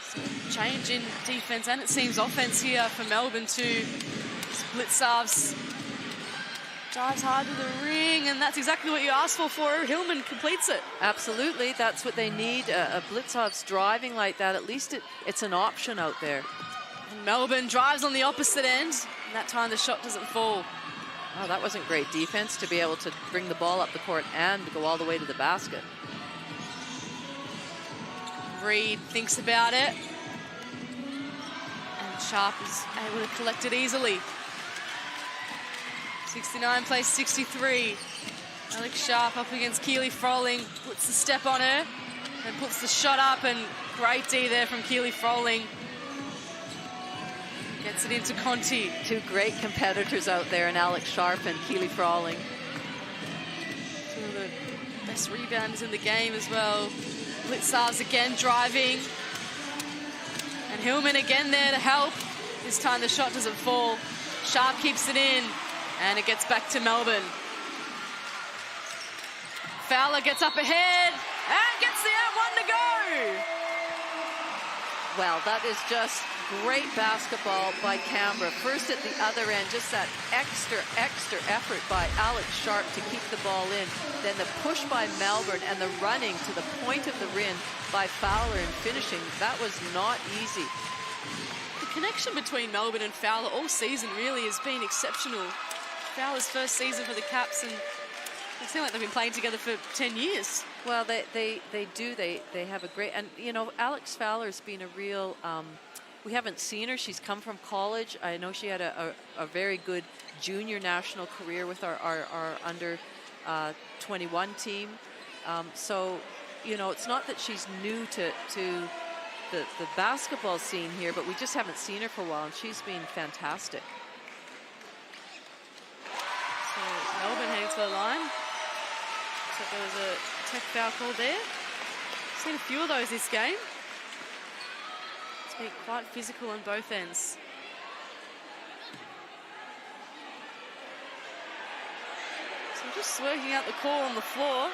So change in defense, and it seems offense here for Melbourne too. Blitzarves dives hard to the ring, and that's exactly what you asked for her. Hillman completes it. Absolutely, that's what they need. A Blitzarves driving like that, at least it's an option out there. And Melbourne drives on the opposite end, and that time the shot doesn't fall. Oh, that wasn't great defense to be able to bring the ball up the court and go all the way to the basket. Reed thinks about it, and Sharp is able to collect it easily. 69 plays 63. Alex Sharp up against Keely Froling, puts the step on her and puts the shot up, and great D there from Keely Froling. Gets it into Conti. Two great competitors out there, and Alex Sharp and Keely Froling. Two of the best rebounders in the game as well. Blitzarves again driving. And Hillman again there to help. This time the shot doesn't fall. Sharp keeps it in, and it gets back to Melbourne. Fowler gets up ahead and gets the one to go. Well, that is just great basketball by Canberra. First at the other end, just that extra effort by Alex Sharp to keep the ball in. Then the push by Melbourne and the running to the point of the rim by Fowler and finishing. That was not easy. The connection between Melbourne and Fowler all season really has been exceptional. Fowler's first season for the Caps, and it seems like they've been playing together for 10 years. Well, they do. They have a great, and you know, Alex Fowler's been a real, we haven't seen her. She's come from college. I know she had a very good junior national career with our under 21 team. So you know, it's not that she's new to the basketball scene here, but we just haven't seen her for a while, and she's been fantastic. So Melbourne heading to the line. So there was a tech foul call there. Seen a few of those this game. It's been quite physical on both ends. So just working out the call on the floor.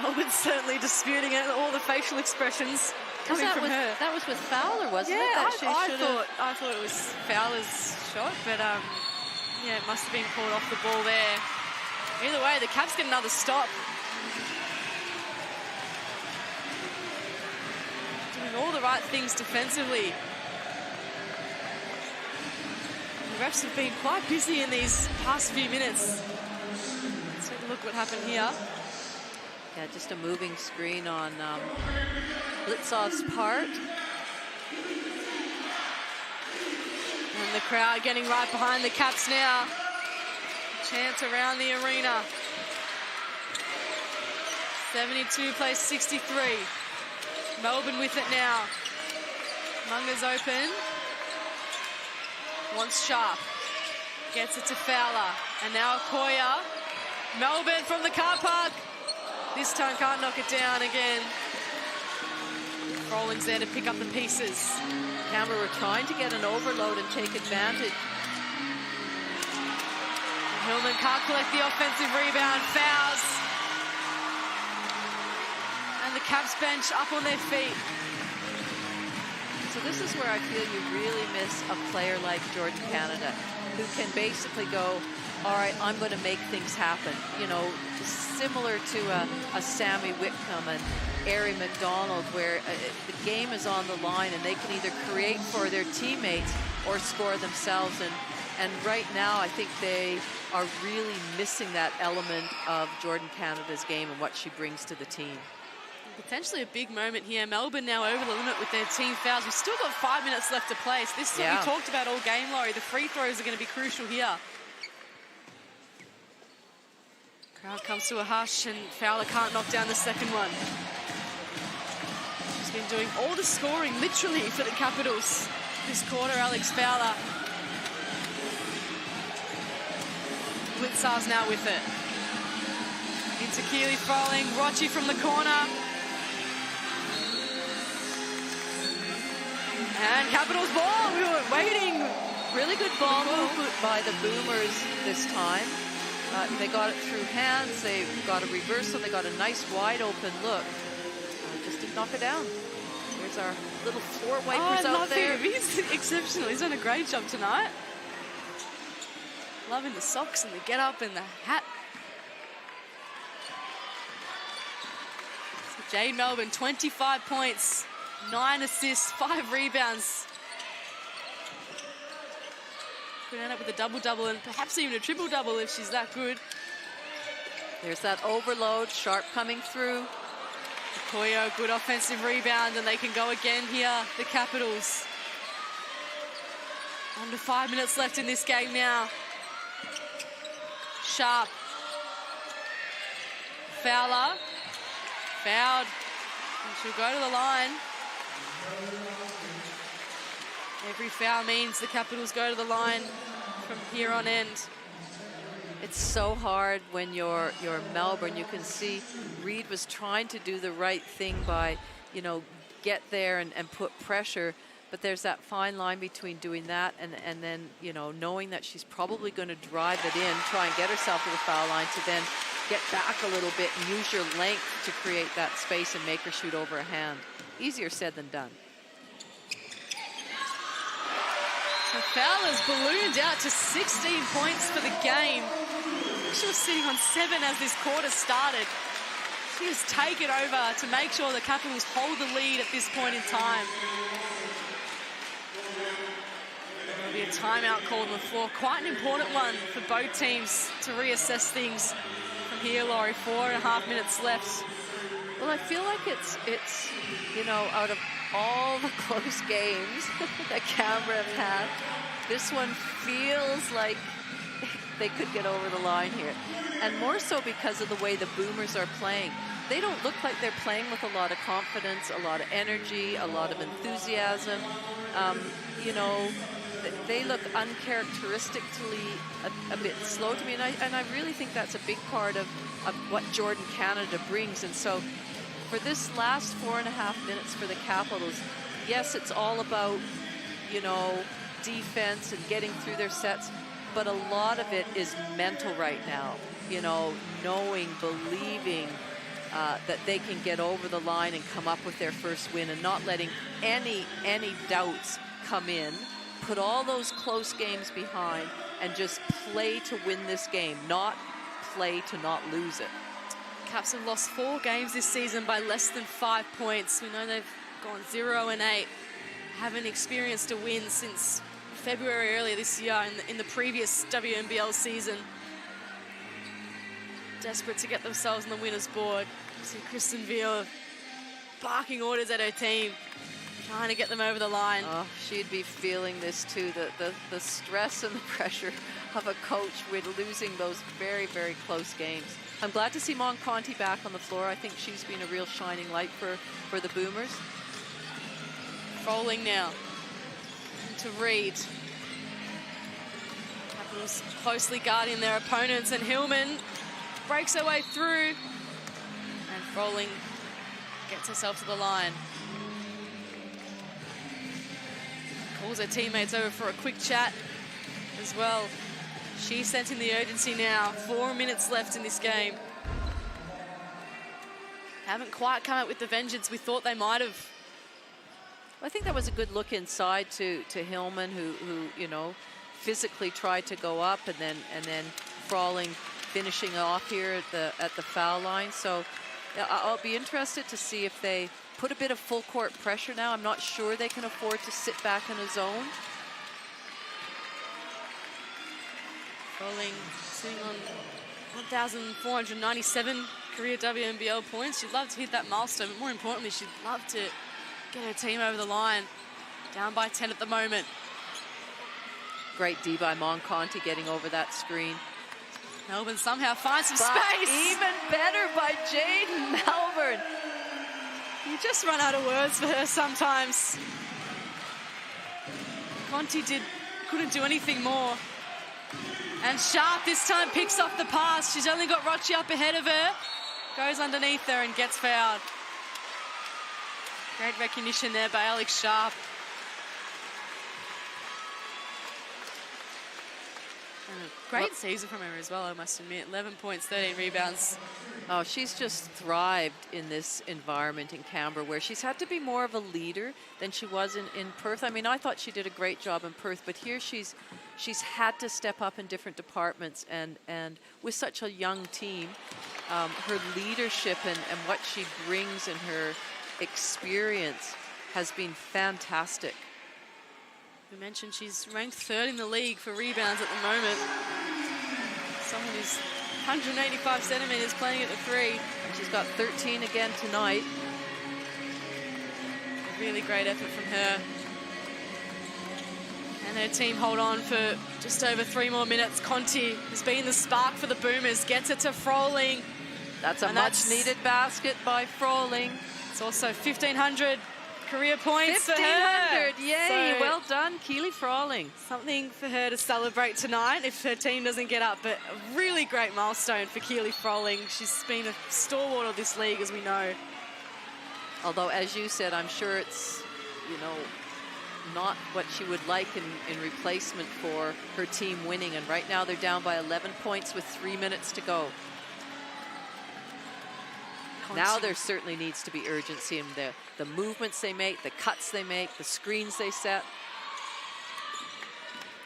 Melbourne's certainly disputing it, all the facial expressions coming from her. That was with Fowler, wasn't it? Yeah, That I thought it was Fowler's shot, but yeah, it must have been called off the ball there. Either way, the Caps get another stop. Doing all the right things defensively. The refs have been quite busy in these past few minutes. Let's take a look what happened here. Yeah, just a moving screen on Blitzov's part. And the crowd getting right behind the Caps now. Chants around the arena. 72 plays 63. Melbourne with it now. Munga's open. Wants Sharp. Gets it to Fowler. And now Koya. Melbourne from the car park. This time can't knock it down again. Rolling's there to pick up the pieces. Canberra were trying to get an overload and take advantage. Hillman can't collect the offensive rebound. Fouls. And the Caps bench up on their feet. So this is where I feel you really miss a player like Jordan Canada, who can basically go, all right, I'm going to make things happen. You know, similar to a Sammy Whitcomb and Ari McDonald, where the game is on the line and they can either create for their teammates or score themselves. And right now, I think they are really missing that element of Jordan Canada's game and what she brings to the team. Potentially a big moment here. Melbourne now over the limit with their team fouls. We've still got 5 minutes left to play. So this is what we talked about all game, Laurie. The free throws are going to be crucial here. Crowd comes to a hush and Fowler can't knock down the second one. He's been doing all the scoring, literally, for the Capitals this quarter, Alex Fowler. Blitzar's now with it. Into Keely Froling, Rochi from the corner. And Capitals ball, we were waiting. Really good ball movement by the Boomers this time. They got it through hands, they got a reversal, they got a nice wide open look. Just didn't knock it down. There's our little floor wipers out there. He's exceptional, he's done a great job tonight. Loving the socks and the get up and the hat. So Jade Melbourne, 25 points, 9 assists, 5 rebounds. Could end up with a double-double and perhaps even a triple-double if she's that good. There's that overload, Sharp coming through. Koyo, good offensive rebound, and they can go again here, the Capitals. Under 5 minutes left in this game now. Sharp. Fowler. Fouled. And she'll go to the line. Every foul means the Capitals go to the line from here on end. It's so hard when you're Melbourne. You can see Reid was trying to do the right thing by, you know, get there and put pressure. But there's that fine line between doing that and then, you know, knowing that she's probably going to drive it in, try and get herself to the foul line to then get back a little bit and use your length to create that space and make her shoot over a hand. Easier said than done. So Fowler's ballooned out to 16 points for the game. She was sitting on 7 as this quarter started. She has taken over to make sure the Capitals hold the lead at this point in time. There'll be a timeout called on the floor. Quite an important one for both teams to reassess things from here, Laurie. 4.5 minutes left. Well, I feel like it's you know, out of all the close games that Canberra have had, this one feels like they could get over the line here. And more so because of the way the Boomers are playing. They don't look like they're playing with a lot of confidence, a lot of energy, a lot of enthusiasm. You know, they look uncharacteristically a bit slow to me, and I really think that's a big part of what Jordan Canada brings. And so for this last 4.5 minutes for the Capitals, yes, it's all about, you know, defense and getting through their sets, but a lot of it is mental right now. You know, knowing, believing that they can get over the line and come up with their first win, and not letting any doubts come in. Put all those close games behind and just play to win this game, not play to not lose it. Caps have lost 4 games this season by less than 5 points. We know they've gone 0-8. Haven't experienced a win since February earlier this year in the previous WNBL season. Desperate to get themselves on the winner's board. See Kristen Veal barking orders at her team, trying to get them over the line. Oh, she'd be feeling this too, the stress and the pressure of a coach with losing those very, very close games. I'm glad to see Mon Conti back on the floor. I think she's been a real shining light for the Boomers. Rolling now to Reed. Capitals closely guarding their opponents, and Hillman breaks her way through, and Froling gets herself to the line. Calls her teammates over for a quick chat as well. She's sensing the urgency now. 4 minutes left in this game. Haven't quite come out with the vengeance we thought they might have. I think that was a good look inside to Hillman, who you know, physically tried to go up, and then Froling finishing off here at the foul line. So I'll be interested to see if they put a bit of full court pressure now. I'm not sure they can afford to sit back in a zone. Froling sitting on 1,497 career WNBL points. She'd love to hit that milestone, but more importantly, she'd love to get her team over the line. Down by 10 at the moment. Great D by Mon Conti getting over that screen. Melbourne somehow finds some but space. Even better by Jaden Melbourne. You just run out of words for her sometimes. Conti couldn't do anything more. And Sharp this time picks off the pass. She's only got Rochi up ahead of her. Goes underneath her and gets fouled. Great recognition there by Alex Sharp. And a great season from her as well, I must admit. 11 points, 13 rebounds. Oh, she's just thrived in this environment in Canberra, where she's had to be more of a leader than she was in Perth. I mean, I thought she did a great job in Perth, but here she's had to step up in different departments, and with such a young team, her leadership and what she brings in her experience has been fantastic. We mentioned she's ranked 3rd in the league for rebounds at the moment. Someone who's 185 centimeters playing at the 3. She's got 13 again tonight. A really great effort from her. And her team hold on for just over 3 more minutes. Conti has been the spark for the Boomers. Gets it to Froling. That's a much-needed basket by Froling. It's also 1,500 career points 1,500, for her. Yay, So well done, Keely Froling. Something for her to celebrate tonight if her team doesn't get up, but a really great milestone for Keely Froling. She's been a stalwart of this league, as we know. Although, as you said, I'm sure it's, you know, not what she would like in replacement for her team winning. And right now they're down by 11 points with 3 minutes to go. Now there certainly needs to be urgency in the movements they make, the cuts they make, the screens they set.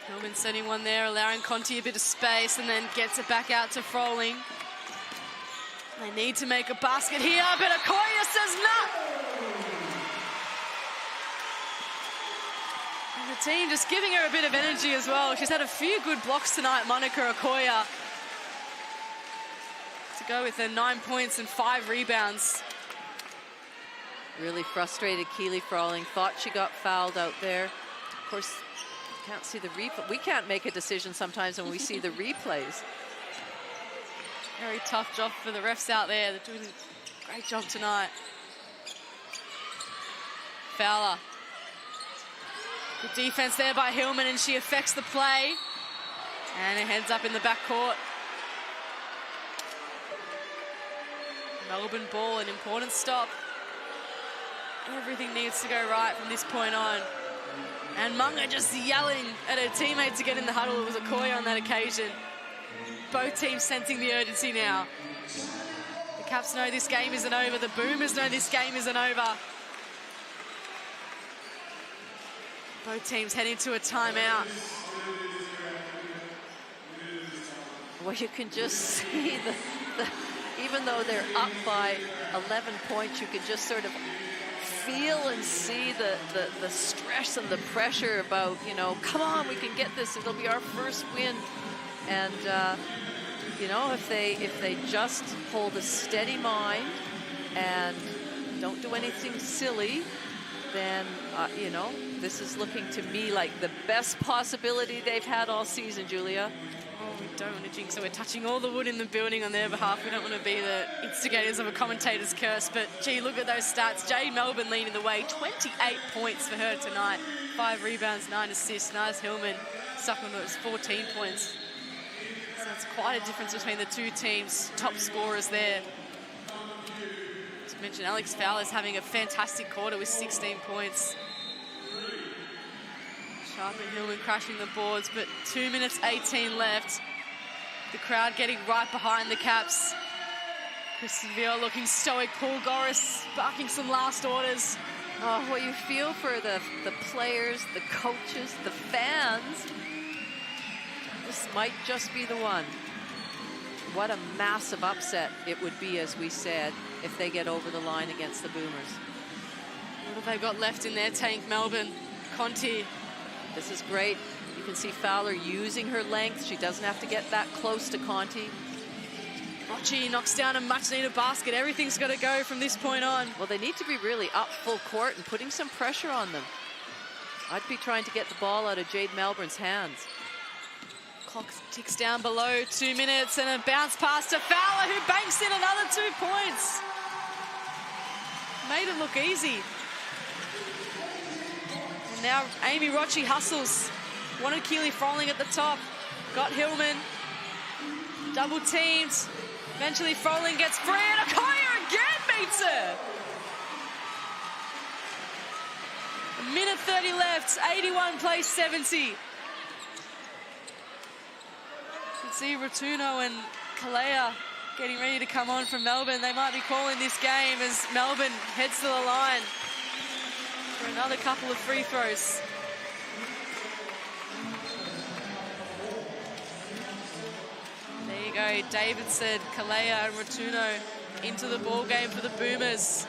Hillman setting one there, allowing Conti a bit of space, and then gets it back out to Froling. They need to make a basket here, but Okoye says no. And the team just giving her a bit of energy as well. She's had a few good blocks tonight, Monica Okoye. To go with her 9 points and 5 rebounds. Really frustrated Keely Froling. Thought she got fouled out there. Of course, can't see the replay. We can't make a decision sometimes when we see the replays. Very tough job for the refs out there. They're doing a great job tonight. Fowler. Good defense there by Hillman, and she affects the play. And it heads up in the backcourt. Melbourne ball, an important stop. Everything needs to go right from this point on. And Munga just yelling at her teammate to get in the huddle. It was a Okoye on that occasion. Both teams sensing the urgency now. The Caps know this game isn't over. The Boomers know this game isn't over. Both teams heading to a timeout. Well, you can just see even though they're up by 11 points, you can just sort of feel and see the stress and the pressure about, you know, come on, we can get this. It'll be our first win. And, you know, if they just hold a steady mind and don't do anything silly, then, you know, this is looking to me like the best possibility they've had all season, Julia. Oh, we don't want to jinx, so we're touching all the wood in the building on their behalf. We don't want to be the instigators of a commentator's curse, but gee, look at those stats. Jade Melbourne leading the way, 28 points for her tonight. 5 rebounds, 9 assists. Naz Hillman stuck on those 14 points. So it's quite a difference between the two teams. Top scorers there. As I mentioned, Alex Fowler's having a fantastic quarter with 16 points. Sharp and Hillman crashing the boards, but 2 minutes 18 left. The crowd getting right behind the Caps. Kristen Veal looking stoic. Paul Goris barking some last orders. Oh, what you feel for the players, the coaches, the fans. This might just be the one. What a massive upset it would be, as we said, if they get over the line against the Boomers. What have they got left in their tank, Melbourne? Conti. This is great. You can see Fowler using her length. She doesn't have to get that close to Conti. Rochi knocks down a much-needed basket. Everything's got to go from this point on. Well, they need to be really up full court and putting some pressure on them. I'd be trying to get the ball out of Jade Melbourne's hands. Clock ticks down below 2 minutes, and a bounce pass to Fowler, who banks in another 2 points. Made it look easy. And now Amy Rochi hustles. Wanted Keely Froling at the top. Got Hillman. Double teamed. Eventually Froling gets free, and Okoye again beats her. A minute 30 left. 81 plays 70. You can see Rotuno and Kalea getting ready to come on from Melbourne. They might be calling this game as Melbourne heads to the line for another couple of free throws. There you go, Davidson, Kalea and Rotuno into the ball game for the Boomers.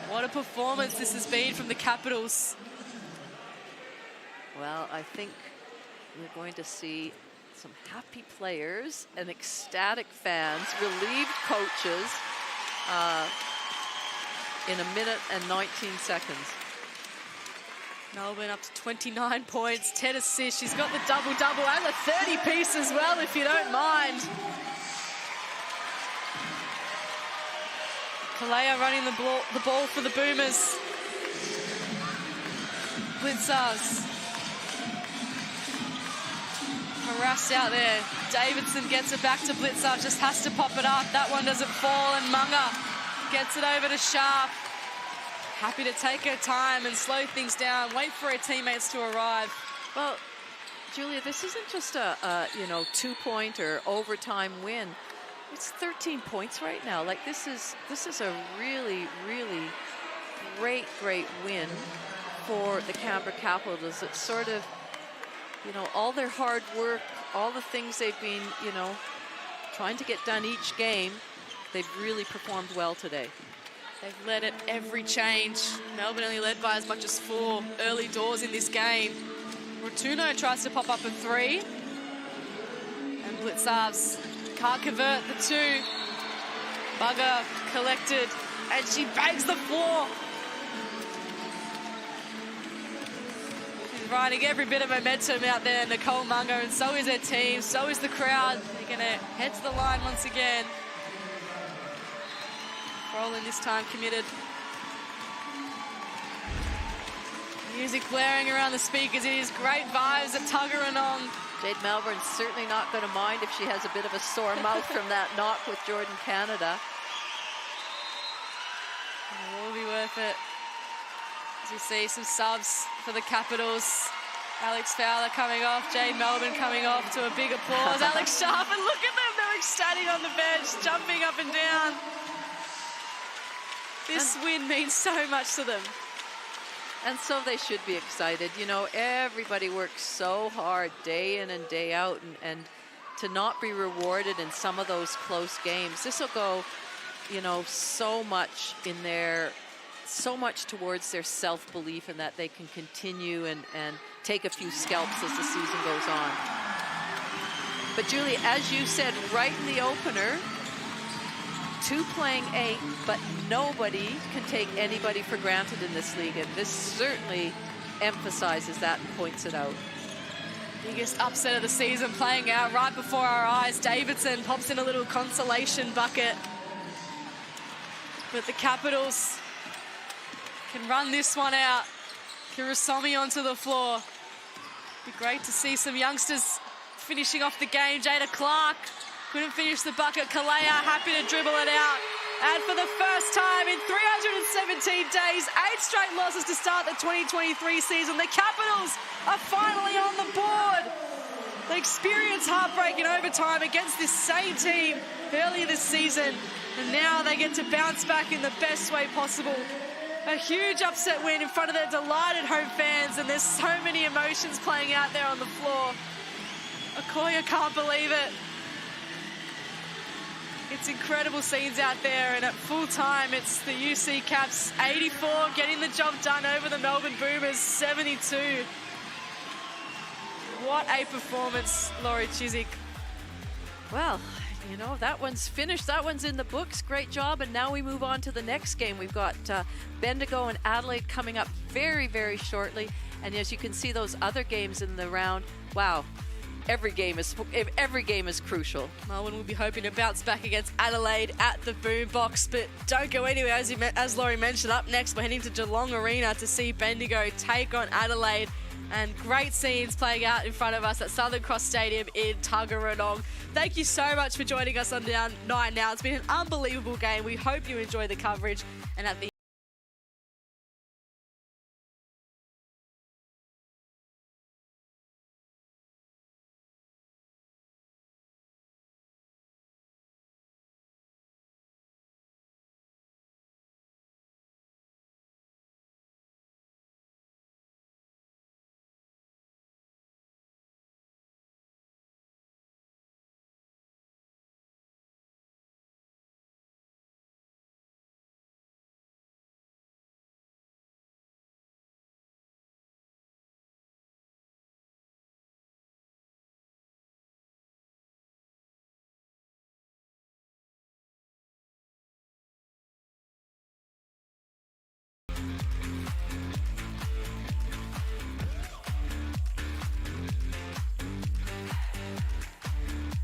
What a performance this has been from the Capitals. Well, I think we're going to see some happy players and ecstatic fans, relieved coaches in a minute and 19 seconds. Melbourne up to 29 points, 10 assists. She's got the double-double and the 30-piece as well, if you don't mind. Kalea running the ball for the Boomers. Blitzers. Harassed out there. Davidson gets it back to Blitzer, just has to pop it up. That one doesn't fall, and Munga gets it over to Sharp. Happy to take her time and slow things down, wait for her teammates to arrive. Well, Julia, this isn't just a 2-point or overtime win. It's 13 points right now. Like, this is a really, really great win for the Canberra Capitals. It's sort of, all their hard work, all the things they've been, trying to get done each game, they've really performed well today. They've led at every change. Melbourne only led by as much as 4 early doors in this game. Rotuno tries to pop up a 3. And Blitzarves can't convert the 2. Bugger collected, and she bangs the floor. riding every bit of momentum out there, Nicole Mungo, and so is her team, so is the crowd. They're going to head to the line once again. Rowland this time committed. Music blaring around the speakers. It is great vibes at Tuggeranong. Jade Melbourne's certainly not going to mind if she has a bit of a sore mouth from that knock with Jordan Canada. It will be worth it. As you see some subs for the Capitals. Alex Fowler coming off, Jade Melbourne coming off to a big applause. Alex Sharp, and look at them, they're ecstatic on the bench, jumping up and down. This win means so much to them. And so they should be excited. You know, everybody works so hard day in and day out, and to not be rewarded in some of those close games, this will go, you know, so much towards their self-belief, and that they can continue and take a few scalps as the season goes on. But Julie, as you said right in the opener, 2 playing 8, but nobody can take anybody for granted in this league, and this certainly emphasizes that and points it out. Biggest upset of the season playing out right before our eyes. Davidson pops in a little consolation bucket. But the Capitals can run this one out. Kirisomi onto the floor. Be great to see some youngsters finishing off the game. Jada Clark couldn't finish the bucket. Kalea happy to dribble it out. And for the first time in 317 days, 8 straight losses to start the 2023 season, the Capitals are finally on the board. They experienced heartbreak in overtime against this same team earlier this season, and now they get to bounce back in the best way possible. A huge upset win in front of their delighted home fans, and there's so many emotions playing out there on the floor. Okoye can't believe it. It's incredible scenes out there, and at full time, it's the UC Caps 84 getting the job done over the Melbourne Boomers 72. What a performance, Laurie Chiswick. Well, you know, that one's finished. That one's in the books. Great job. And now we move on to the next game. We've got Bendigo and Adelaide coming up very, very shortly. And as you can see, those other games in the round, wow. Every game is crucial. Melbourne will be hoping to bounce back against Adelaide at the Boombox, but don't go anywhere. As Laurie mentioned, up next we're heading to Geelong Arena to see Bendigo take on Adelaide, and great scenes playing out in front of us at Southern Cross Stadium in Tuggeranong. Thank you so much for joining us on Down 9 Now. It's been an unbelievable game. We hope you enjoy the coverage, and at the